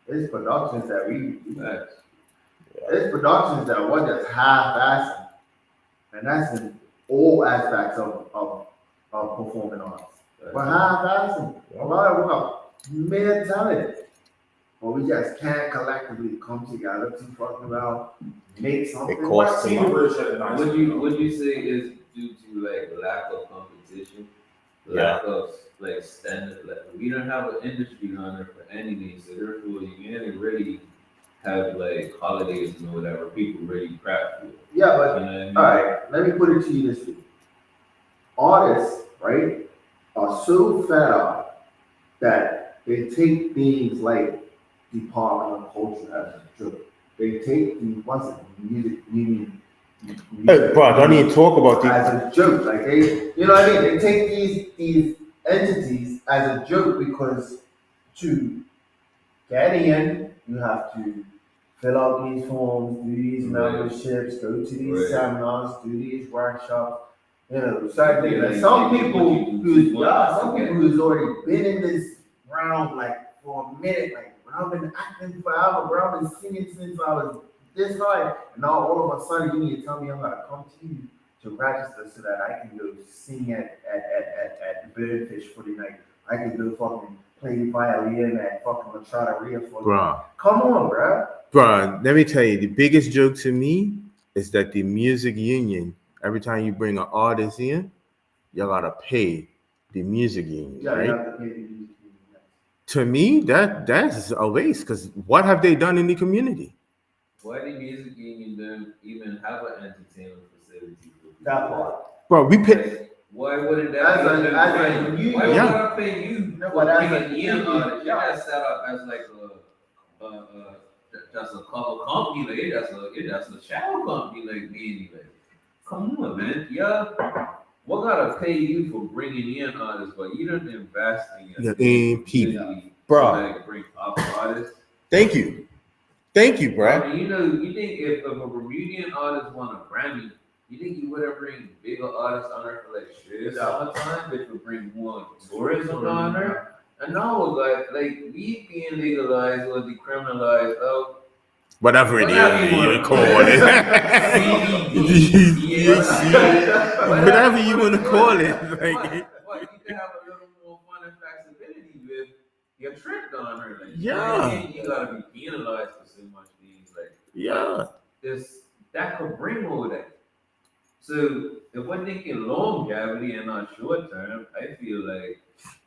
Speaker 2: There's productions that there's productions that we're just half-assing, and that's in all aspects of performing arts. We're half-assing. A lot of them are mad talented, but we just can't collectively come together to fucking about make something.
Speaker 4: It costs
Speaker 5: See the version of nice.
Speaker 3: Would you say is due to like lack of competition, lack of like standard? Like, we don't have an industry on there for anything, so therefore you can't really have like holidays and whatever people really crap for.
Speaker 2: Yeah, but
Speaker 3: You know what I mean?
Speaker 2: all right, let me put it to you this way. Artists, right, are so fed up that they take things like Department of Culture as a joke. They take the music union.
Speaker 4: Hey, bro, don't even talk about this.
Speaker 2: As a joke, like they, you know what I mean? They take these entities as a joke because to get in, you have to fill out these forms, do these memberships, go to these seminars, do these workshops. You know, certain things. Like some people who's already been in this round like for a minute, like I've been acting forever, bro. I've been singing since I was this high, and now all of a sudden you need to tell me I'm gonna come to you to register so that I can go sing at Birdfish for the night. I can go fucking play violin at fucking La Trattoria for
Speaker 4: Bro.
Speaker 2: Come on, bro.
Speaker 4: Bro, let me tell you, the biggest joke to me is that the music union, every time you bring an artist in, you gotta pay the music union,
Speaker 2: Yeah,
Speaker 4: right?
Speaker 2: you have to pay the music union.
Speaker 4: To me, that's a waste, because what have they done in the community?
Speaker 3: Why the music union don't even have an entertainment facility?
Speaker 2: That part.
Speaker 4: Bro, we pay.
Speaker 3: Like, why wouldn't that
Speaker 2: As
Speaker 3: be?
Speaker 2: a union.
Speaker 3: Why would
Speaker 4: Yeah.
Speaker 3: I pay you
Speaker 2: No,
Speaker 3: for
Speaker 2: but as a
Speaker 3: bringing in
Speaker 2: union,
Speaker 3: artists? You're
Speaker 2: yeah.
Speaker 3: not set up as like just a couple company, like it's just a shadow company, like me anyway. Come on, man, yeah. What gotta pay you for bringing in artists, but you don't invest in your
Speaker 4: people,
Speaker 3: community
Speaker 4: bro.
Speaker 3: to like bring up artists?
Speaker 4: Thank you, bro.
Speaker 3: I mean, you think if a Bermudian artist won a Grammy, you think you would have bring bigger artists on there for like shit summertime, which would bring more tourism on there? And now like weed being legalized or decriminalized,
Speaker 4: Whatever it is, you call it. Whatever you want to call it. Like,
Speaker 3: but you can have a little more fun and flexibility with your trick on her. Like,
Speaker 4: Yeah.
Speaker 3: you gotta be penalized for so much things. Like,
Speaker 4: yeah.
Speaker 3: that could bring all that. So if we're thinking longevity and not short term, I feel like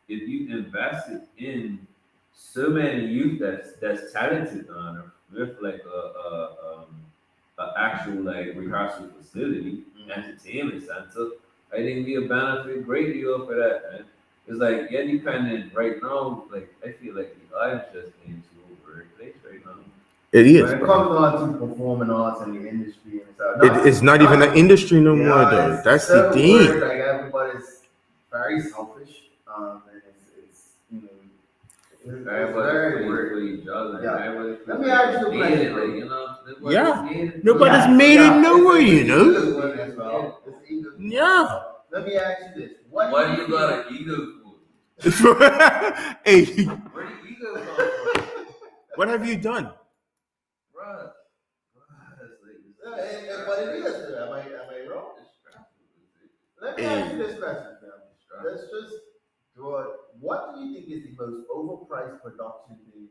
Speaker 3: if you invested in so many youth that's talented on her with like a actual like rehearsal facility, entertainment center, I think we would benefit greatly off of that, man. It's like you kind of right now, like I feel like the audience just getting too overplayed right now.
Speaker 4: It is.
Speaker 2: When it comes on to performing arts and the industry and stuff,
Speaker 4: It's not even an industry no more, though. That's the thing.
Speaker 2: Like everybody's very selfish. And it's you know. It's very
Speaker 3: for each other.
Speaker 2: Yeah. Let me ask you a question.
Speaker 3: Like, you know,
Speaker 4: Nobody's made it nowhere, you know. Yeah.
Speaker 2: Let me ask you this.
Speaker 3: Why do you got an ego for?
Speaker 4: Hey,
Speaker 3: Where do ego come from?
Speaker 4: what have you done?
Speaker 3: Bruh.
Speaker 2: But it is. Am I wrong? Let me ask you this question, fam. Let's just draw it. What do you think is the most overpriced production thing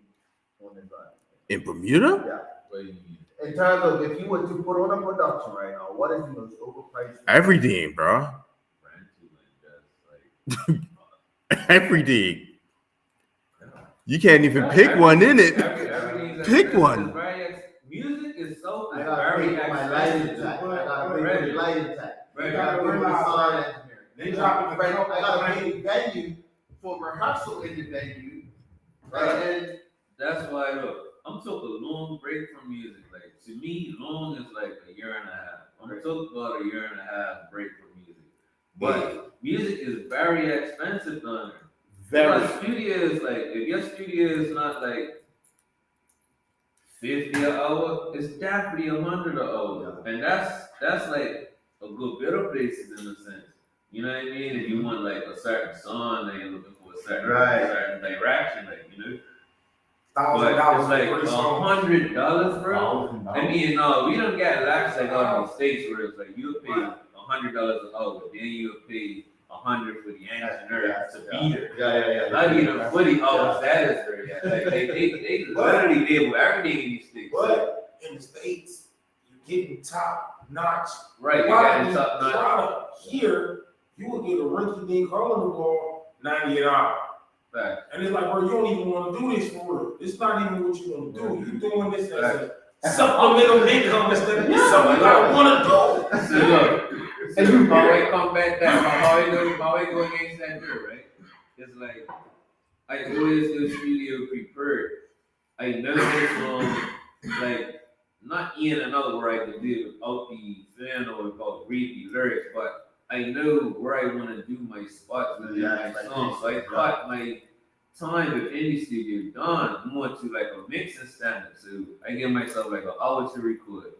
Speaker 2: on this island?
Speaker 4: In Bermuda?
Speaker 2: Yeah.
Speaker 3: What do you mean?
Speaker 2: In terms of if you were to put on a production right now, what is the most overpriced?
Speaker 4: Everything, bro. Everything. You can't even pick one in it.
Speaker 3: Everything's
Speaker 4: Pick
Speaker 3: expensive.
Speaker 4: one.
Speaker 3: It's very music is so
Speaker 2: I gotta
Speaker 3: very
Speaker 2: pay for my lighting
Speaker 3: expensive.
Speaker 2: tax. I gotta pay for the lighting tax.
Speaker 3: Right.
Speaker 2: I gotta pay for the sound engineer.
Speaker 5: They dropping the
Speaker 2: I gotta pay the venue for rehearsal in the venue.
Speaker 3: Right.
Speaker 2: And
Speaker 3: That's why look, I'm took a long break from music. Like to me, long is like a year and a half. I'm took about a year and a half break from music. But music is very expensive down there.
Speaker 4: Very.
Speaker 3: Studios, like if your studio is not like 50 an hour, it's definitely 100 an hour. And that's like a good bit of places in a sense. You know what I mean? If you want like a certain song, then you're looking for a certain direction, like you know. But it's like $100, bro. I mean, no, we don't get lax like out in the States where it's like you'll pay $100 an hour, then you'll pay $100 for the engineer to be there. Not even for the hours that is very like they literally deal with everything in these states.
Speaker 5: But in the States, you're getting top notch.
Speaker 3: Right, you got the top notch.
Speaker 5: Product. Here, you will get a rinky dink hole in the wall, 90 an hour.
Speaker 3: Right.
Speaker 5: And it's like, bro, you don't even want to do this for real. It's not even what you want to do. You're doing this as a supplemental income instead of something I want to do.
Speaker 3: So look, how I come back that, how I go against that dirt, right? It's like, I always do studio prepared. I know this like, not in and out where I can do without the fan or without read the lyrics, but I know where I want to do my spots within my song. So I cut my time with any studio down more to like a mixing standard. So I give myself like an hour to record.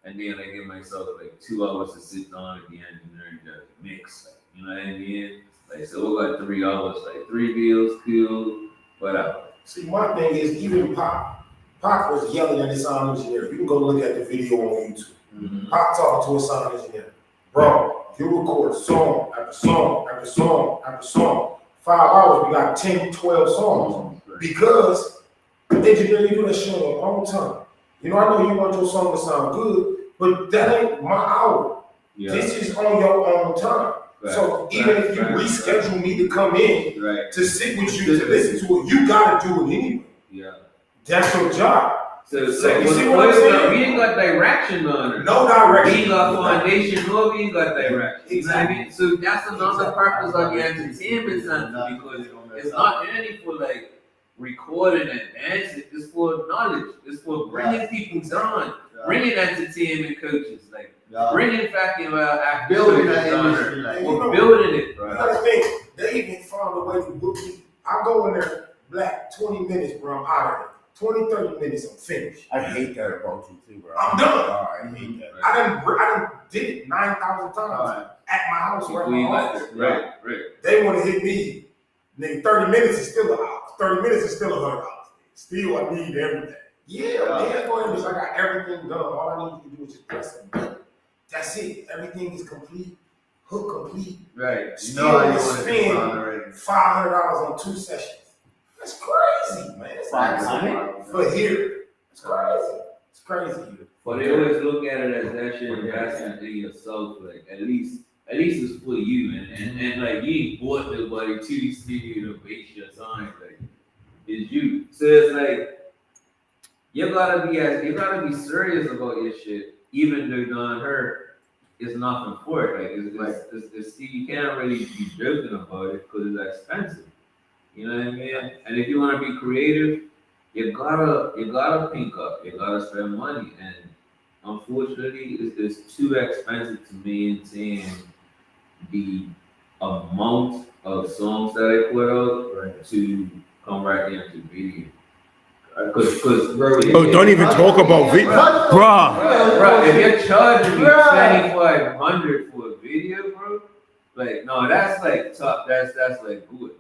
Speaker 3: And then I give myself like 2 hours to sit down at the end and just mix. Like, you know what I mean? Like, so we got 3 hours, like 3 bills, cool, whatever.
Speaker 5: See, my thing is, even Pop was yelling at his sound engineer. You can go look at the video on YouTube.
Speaker 3: Mm-hmm.
Speaker 5: Pop talking to his sound engineer. Bro, you record song after song after song after song. 5 hours, we got 10, 12 songs. Because engineer, you do that shit on your own time. You know, I know you want your song to sound good, but that ain't my hour. Yeah. This is on your own time. Right. So even if you reschedule me to come in to sit with you to listen to it, you gotta do it anyway. Yeah. That's your job. So you see what I'm saying?
Speaker 3: We ain't got direction on it.
Speaker 5: No direction.
Speaker 3: We ain't got foundation, nor we ain't got direction. Exactly. You know so that's another purpose of the entertainment center because it's not only for like recording and dancing, it's for knowledge. It's for bringing people down, bringing entertainment coaches, like bringing fucking actors,
Speaker 2: building that industry,
Speaker 3: we're building it, bro.
Speaker 5: You gotta think, they even found a way to book me. I go in there, black 20 minutes, bro, I'm out of it. 20, 30 minutes, I'm finished.
Speaker 4: I hate that about you too, bro.
Speaker 5: I'm done.
Speaker 4: I hate that.
Speaker 5: I done did it 9,000 times at my house or at my office.
Speaker 3: Right.
Speaker 5: They want to hit me. Nigga, 30 minutes is still a house. 30 minutes is still $100. Still, I need everything. Yeah, man, go ahead. I got everything done. All I need you to do is just press it. That's it. Everything is complete. Hook complete.
Speaker 3: Right.
Speaker 5: Still, I spend $500 on 2 sessions. That's crazy, man. It's like for here. It's crazy. It's crazy.
Speaker 3: But they always look at it as that shit investment in yourself. Like at least it's for you, and like you ain't bought nobody to the studio to waste your time. Like it's you. So it's like you gotta be serious about your shit, even though Don Hurt is nothing for it. Like it's you can't really be joking about it because it's expensive. You know what I mean? And if you want to be creative, you gotta pink up. You gotta spend money, and unfortunately, it's too expensive to maintain the amount of songs that I put out to come right into video. Because bro,
Speaker 4: don't even talk about video,
Speaker 3: bro. If you're charging me $2,500 for a video, bro, like no, that's like top. That's like good.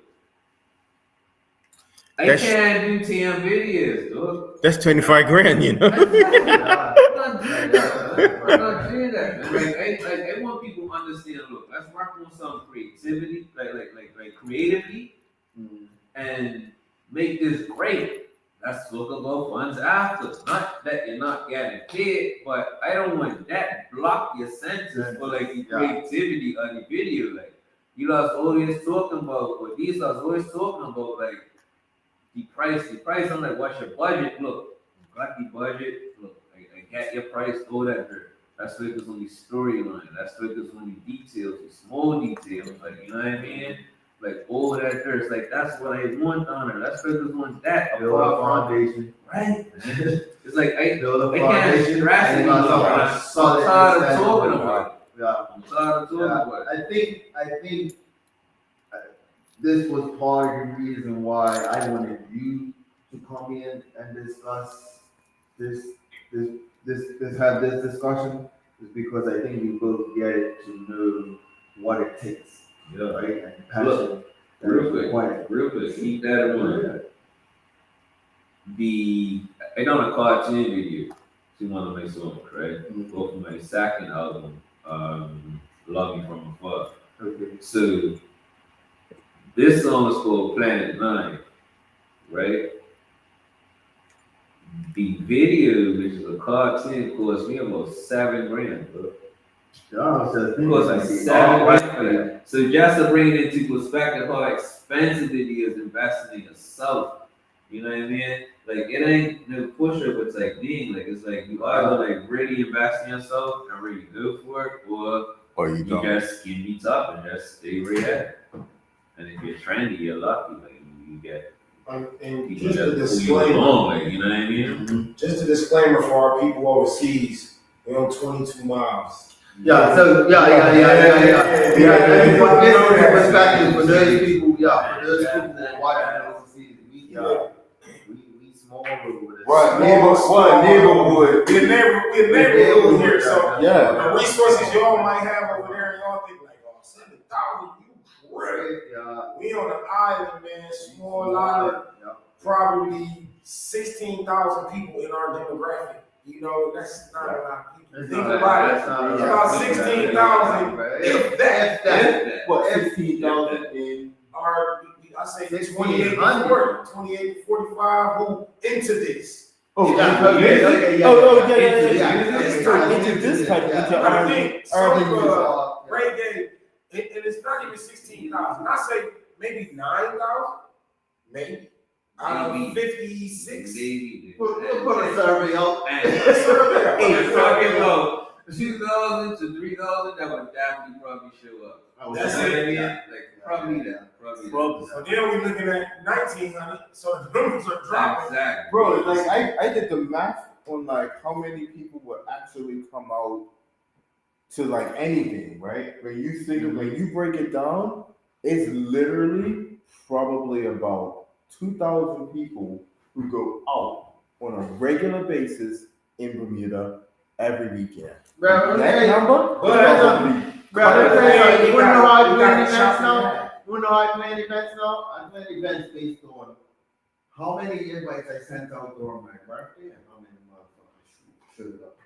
Speaker 3: I can't do 10 videos, dog.
Speaker 4: That's 25 grand, you know.
Speaker 3: I'm not doing that, man. I want people to understand. Look, let's work on some creativity, like creatively, and make this great. Let's talk about funds after. Not that you're not getting paid, but I don't want that block your senses for like the creativity of the video. Like you was always talking about, or these was always talking about, like, the price. I'm like, what's your budget? Look, got the budget. Look, I got your price, all that dirt. Let's focus on the storyline. Let's focus on the details, the small details, like, you know what I mean? Like, all that dirt. It's like, that's what I want on her. Let's focus on that.
Speaker 2: Build a foundation.
Speaker 3: Right? It's like,
Speaker 2: Build a
Speaker 3: I can't
Speaker 2: foundation.
Speaker 3: stress
Speaker 2: and
Speaker 3: it
Speaker 2: you got
Speaker 3: anymore.
Speaker 2: something
Speaker 3: I'm
Speaker 2: solid
Speaker 3: tired
Speaker 2: to
Speaker 3: of
Speaker 2: stand
Speaker 3: talking
Speaker 2: on.
Speaker 3: about it.
Speaker 2: Yeah.
Speaker 3: I'm tired of talking about it.
Speaker 2: I think this was part of the reason why I wanted you to come in and discuss have this discussion, is because I think we both get it to know what it takes,
Speaker 3: Yeah.
Speaker 2: right? And passion.
Speaker 3: Look, real quick, keep that in mind. I done a cartoon video to one of my songs, right? Go from my second album, Love You From Afar.
Speaker 2: Okay.
Speaker 3: So this song is called Planet 9, right? The video, which is a cartoon, cost me about $7,000, bro.
Speaker 2: Yeah, so
Speaker 3: It cost like $7,000. So just to bring it into perspective how expensive it is investing in yourself. You know what I mean? Like, it ain't no pusher, but it's like being like, it's like you either like really invest in yourself and really go for it, or
Speaker 4: you
Speaker 3: you
Speaker 4: don't.
Speaker 3: just skin meets up and just stay right at it. And if you're trendy, you're lucky. Like, you get
Speaker 5: And
Speaker 3: people
Speaker 5: just a
Speaker 3: that pull you along,
Speaker 5: disclaimer,
Speaker 3: like, you know what I mean?
Speaker 5: just a disclaimer for our people overseas, we're on 22 miles.
Speaker 2: Yeah, so yeah. This is perspective for those people, who are watching overseas. We small over this.
Speaker 4: What neighborhood?
Speaker 5: We're neighborhood here, so
Speaker 4: Yeah.
Speaker 5: the resources y'all might have over there, y'all think like, oh, 7,000, you great.
Speaker 2: Yeah.
Speaker 5: We on an island, man, small island, probably 16,000 people in our demographic. You know, that's not a lot of people. Think about it. About 16,000, if that.
Speaker 4: What, 16,000 in?
Speaker 5: Are, I say
Speaker 2: 28,
Speaker 5: 28 to 45 who into this.
Speaker 4: Oh,
Speaker 2: Okay.
Speaker 4: Into this type, into
Speaker 5: I think some
Speaker 4: urban music.
Speaker 5: reggae, and it's not even 16,000. I say maybe 9,000, maybe. Out of 56.
Speaker 3: Maybe.
Speaker 2: We'll put a survey up.
Speaker 3: We're talking about 2,000 to 3,000 that would definitely probably show up.
Speaker 5: That's
Speaker 3: You know what I
Speaker 5: it.
Speaker 3: mean? Like, probably that. Probably that.
Speaker 5: So then we're looking at 1,900. So the numbers are dropping.
Speaker 3: Exactly.
Speaker 4: Bro, like I did the math on like how many people would actually come out to like anything, right? When you think of, when you break it down, it's literally probably about 2,000 people who go out on a regular basis in Bermuda every weekend.
Speaker 2: Bro,
Speaker 4: That number?
Speaker 2: you wanna know how I plan events now? You wanna know how I plan events now? I plan events based on how many invites I sent out during my birthday and how many motherfuckers showed up.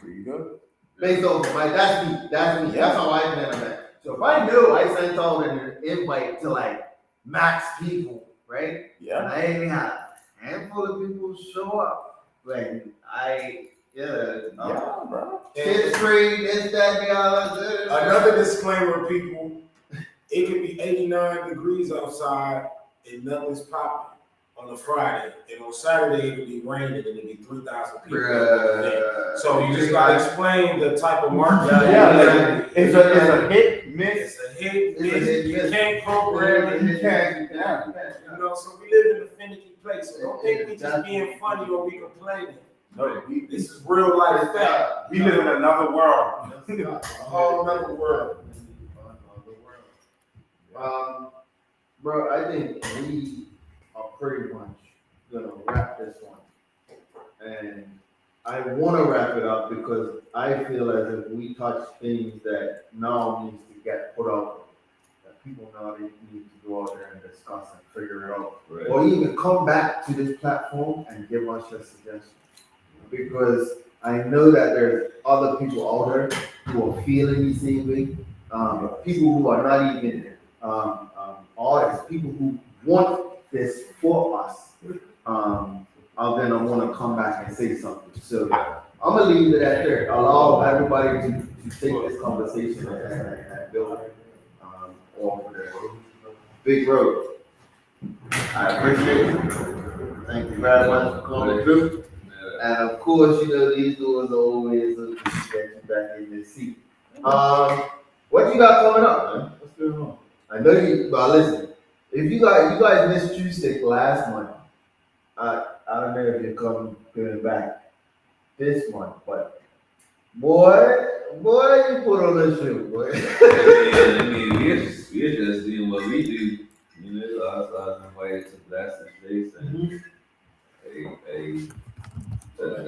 Speaker 4: There you go.
Speaker 2: Based on that's me. That's how I plan an event. So if I knew I sent out an invite to like max people, right?
Speaker 4: Yeah.
Speaker 2: And I ain't had a handful of people show up. Like
Speaker 4: Bro.
Speaker 2: kids free, this, that, the other.
Speaker 5: Another disclaimer, people. It could be 89 degrees outside and nothing's popping on a Friday. And on Saturday, it would be raining and it'd be 3,000 people.
Speaker 2: Bruh.
Speaker 5: So you just gotta explain the type of market.
Speaker 4: It's a hit, miss.
Speaker 5: It's a hit,
Speaker 2: It's a hit,
Speaker 5: you
Speaker 2: miss.
Speaker 5: can't program it.
Speaker 4: You can't.
Speaker 5: You know, so we live in a finicky place. So don't think we just being funny or we complaining.
Speaker 4: No,
Speaker 5: This is real life fact.
Speaker 4: we live in another world.
Speaker 5: A whole nother world.
Speaker 2: Bro, I think we are pretty much gonna wrap this one. And I wanna wrap it up because I feel as if we touch things that now needs to get put out there. That people now need to go out there and discuss and figure it out.
Speaker 3: Right.
Speaker 2: Or even come back to this platform and give us your suggestions. Because I know that there's other people out there who are feeling the same way. People who are not even artists, people who want this for us. I'm gonna want to come back and say something. So I'm gonna leave it at there. Allow everybody to take this conversation and build it. off of the big road. I appreciate it. Thank you very much for coming through. And of course, you know, these doors are always looking to get you back in this seat. What you got coming up, man? What's going on? I know you, but listen, if you guys missed Tuesday last month, I don't know if you're coming back this month, but boy, you put on a show, boy.
Speaker 3: Yeah, I mean, we're just doing what we do. You know, I was invited to B.L.A.C space and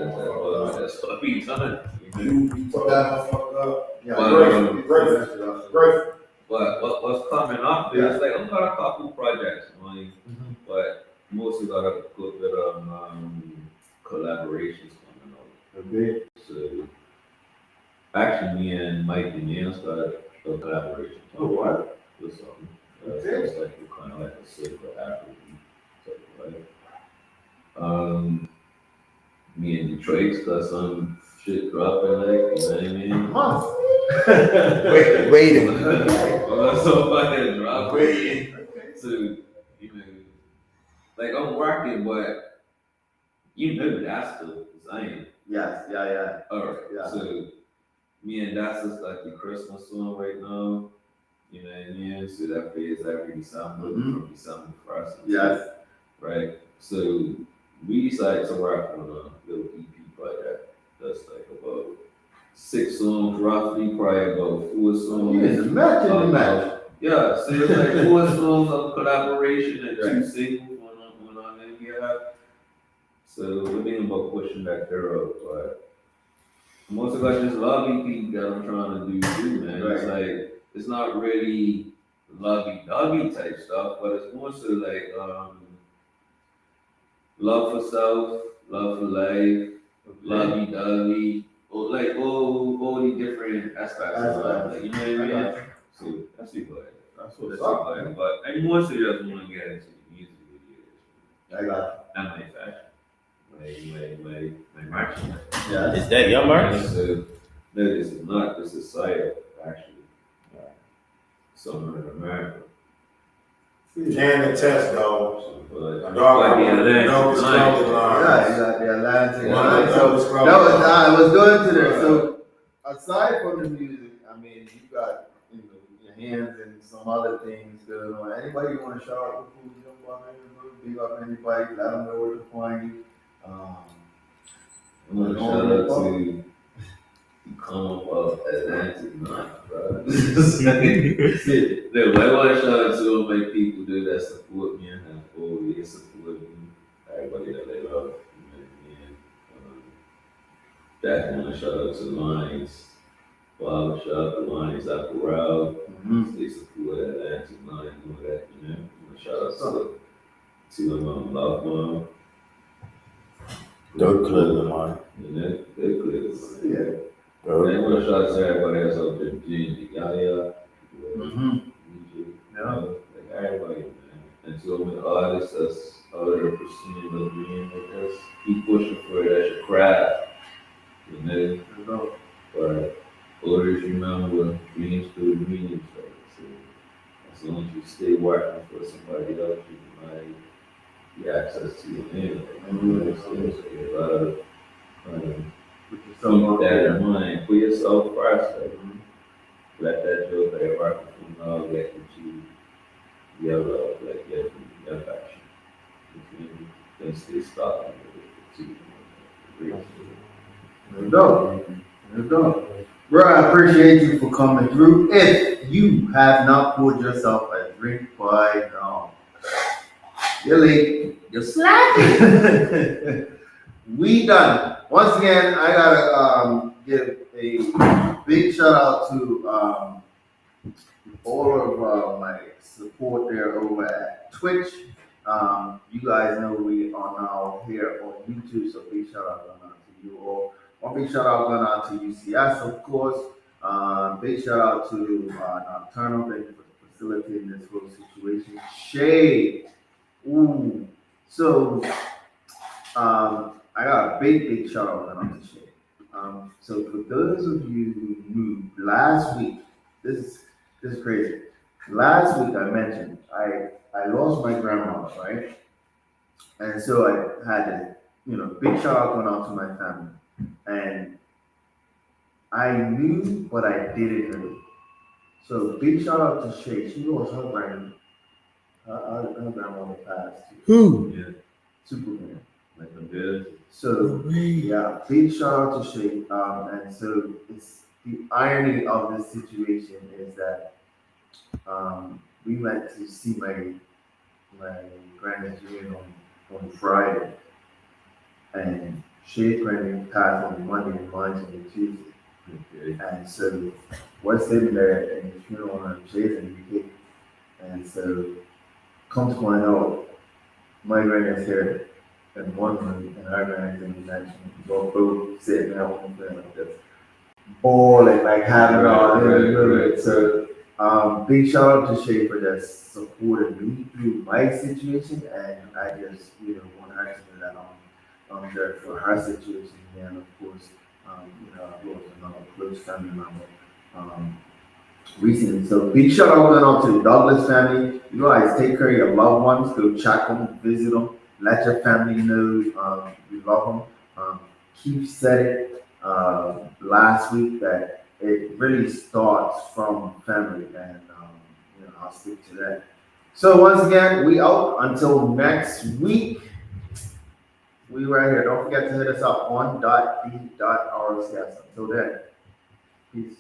Speaker 3: that's what we done. You know?
Speaker 5: You put that motherfucker up.
Speaker 2: Yeah,
Speaker 3: Well,
Speaker 5: Great.
Speaker 3: But what's coming up is like I've got a couple projects, money, but mostly got a good bit of collaborations coming up.
Speaker 2: Okay.
Speaker 3: So actually, me and Mike and Yance got a collaboration.
Speaker 2: Oh, what?
Speaker 3: With something.
Speaker 2: Okay.
Speaker 3: It's like we're kind of like a super African type of me and Detroit's got some shit dropping, like, you know what I mean?
Speaker 2: Month.
Speaker 4: Waiting.
Speaker 3: Well, so fucking drop
Speaker 2: Waiting.
Speaker 3: So, you know, like I'm working, but you know that's the design.
Speaker 2: Yes, yeah.
Speaker 3: Alright,
Speaker 2: Yeah.
Speaker 3: so me and that's just like the Christmas song right now. You know what I mean? So that plays every December, from December 1st.
Speaker 2: Yes.
Speaker 3: Right? So we decided to work on a little EP project that's like about 6 songs roughly, probably about 4 songs.
Speaker 2: Yeah, the match in the match.
Speaker 3: Yeah, so it's like 4 songs of collaboration and 2 singles on it. Yeah. So we're thinking about pushing that there up, but most of like this love EP that I'm trying to do too, man. It's like it's not really lovey-dovey type stuff, but it's more so like love for self, love for life, lovey-dovey, or like all the different aspects of life. Like, you know what I mean? So that's it, but
Speaker 2: That's what's up.
Speaker 3: but and more so just want to get into the music videos.
Speaker 2: I got
Speaker 3: And my fashion. My marching.
Speaker 2: Yeah.
Speaker 6: Is that your merch?
Speaker 3: So, no, this is not. This is Saya, actually. Somewhere in America.
Speaker 5: Can attest, though.
Speaker 3: So, but,
Speaker 5: Dog,
Speaker 3: like the Atlantic
Speaker 5: no, it's
Speaker 3: line.
Speaker 5: called the line.
Speaker 2: Yeah, you got the Atlantic.
Speaker 5: One
Speaker 2: line.
Speaker 5: of
Speaker 2: So
Speaker 5: those
Speaker 2: that was I was going to there. So aside from the music, I mean, you got your hands and some other things going on. Anybody you want to shout out before you jump on there? Big up anybody, let them know where to find you.
Speaker 3: I want to shout out to come up of Atlantic line, bro. No, but I want to shout out to all my people that support me and have always supported me. Everybody that they love. Definitely shout out to Lions. Shout out to Lions Apparel. They support Atlantic Line and all that, you know. Shout out to Love Mom.
Speaker 4: Dope clip, man.
Speaker 3: You know, they could.
Speaker 2: Yeah.
Speaker 3: And I want to shout out to everybody else out there doing the Yaya. Like everybody, man. And to all the artists that's out there pursuing the dream, like us, keep pushing for it as your craft. You know, but always remember dreams through dreams. Like, so as long as you stay working for somebody else, you can get access to your name. So you gotta keep that in mind. Put yourself first. Like, let that joke that you're working for now get you your love, like your passion. Then stay stuck with it.
Speaker 2: No doubt. Bro, I appreciate you for coming through. If you have not poured yourself a drink by now, you're late. You're slacking. We done. Once again, I gotta give a big shout out to all of my support there over at Twitch. You guys know we are now here on YouTube, so big shout out going out to you all. One big shout out going out to UCS, of course. Big shout out to Nocturnal. Thank you for facilitating this whole situation. Shay. Ooh. So, I got a big shout out going out to Shay. So for those of you who knew last week, this is crazy. last week I mentioned I lost my grandma, right? And so I had a big shout out going out to my family. And I knew, but I didn't know. So big shout out to Shay. She lost her grandma. Her grandmother passed.
Speaker 4: Who?
Speaker 3: Yeah,
Speaker 2: Superman.
Speaker 3: like a good.
Speaker 2: So yeah, big shout out to Shay. And so it's the irony of this situation is that we went to see my granddad's funeral on Friday, and Shay's granddad passed on Monday and mine's on Tuesday.
Speaker 3: Okay.
Speaker 2: And so we're sitting there in the funeral home, Shay's in the UK. And so come to find out, my granddad's here in one room and our granddad's in the next room. Both sitting there on the like this. Bawling, like having all
Speaker 3: Right.
Speaker 2: So big shout out to Shay for just supporting me through my situation, and I just want her to know that I'm there for her situation, and of course I've lost another close family member recently. So big shout out going out to the Douglas family. You guys take care of your loved ones. Go check them, visit them, let your family know you love them. Keith said it last week that it really starts from family, and I'll stick to that. So once again, we out until next week. We right here. Don't forget to hit us up on .d.rcs. Until then, peace.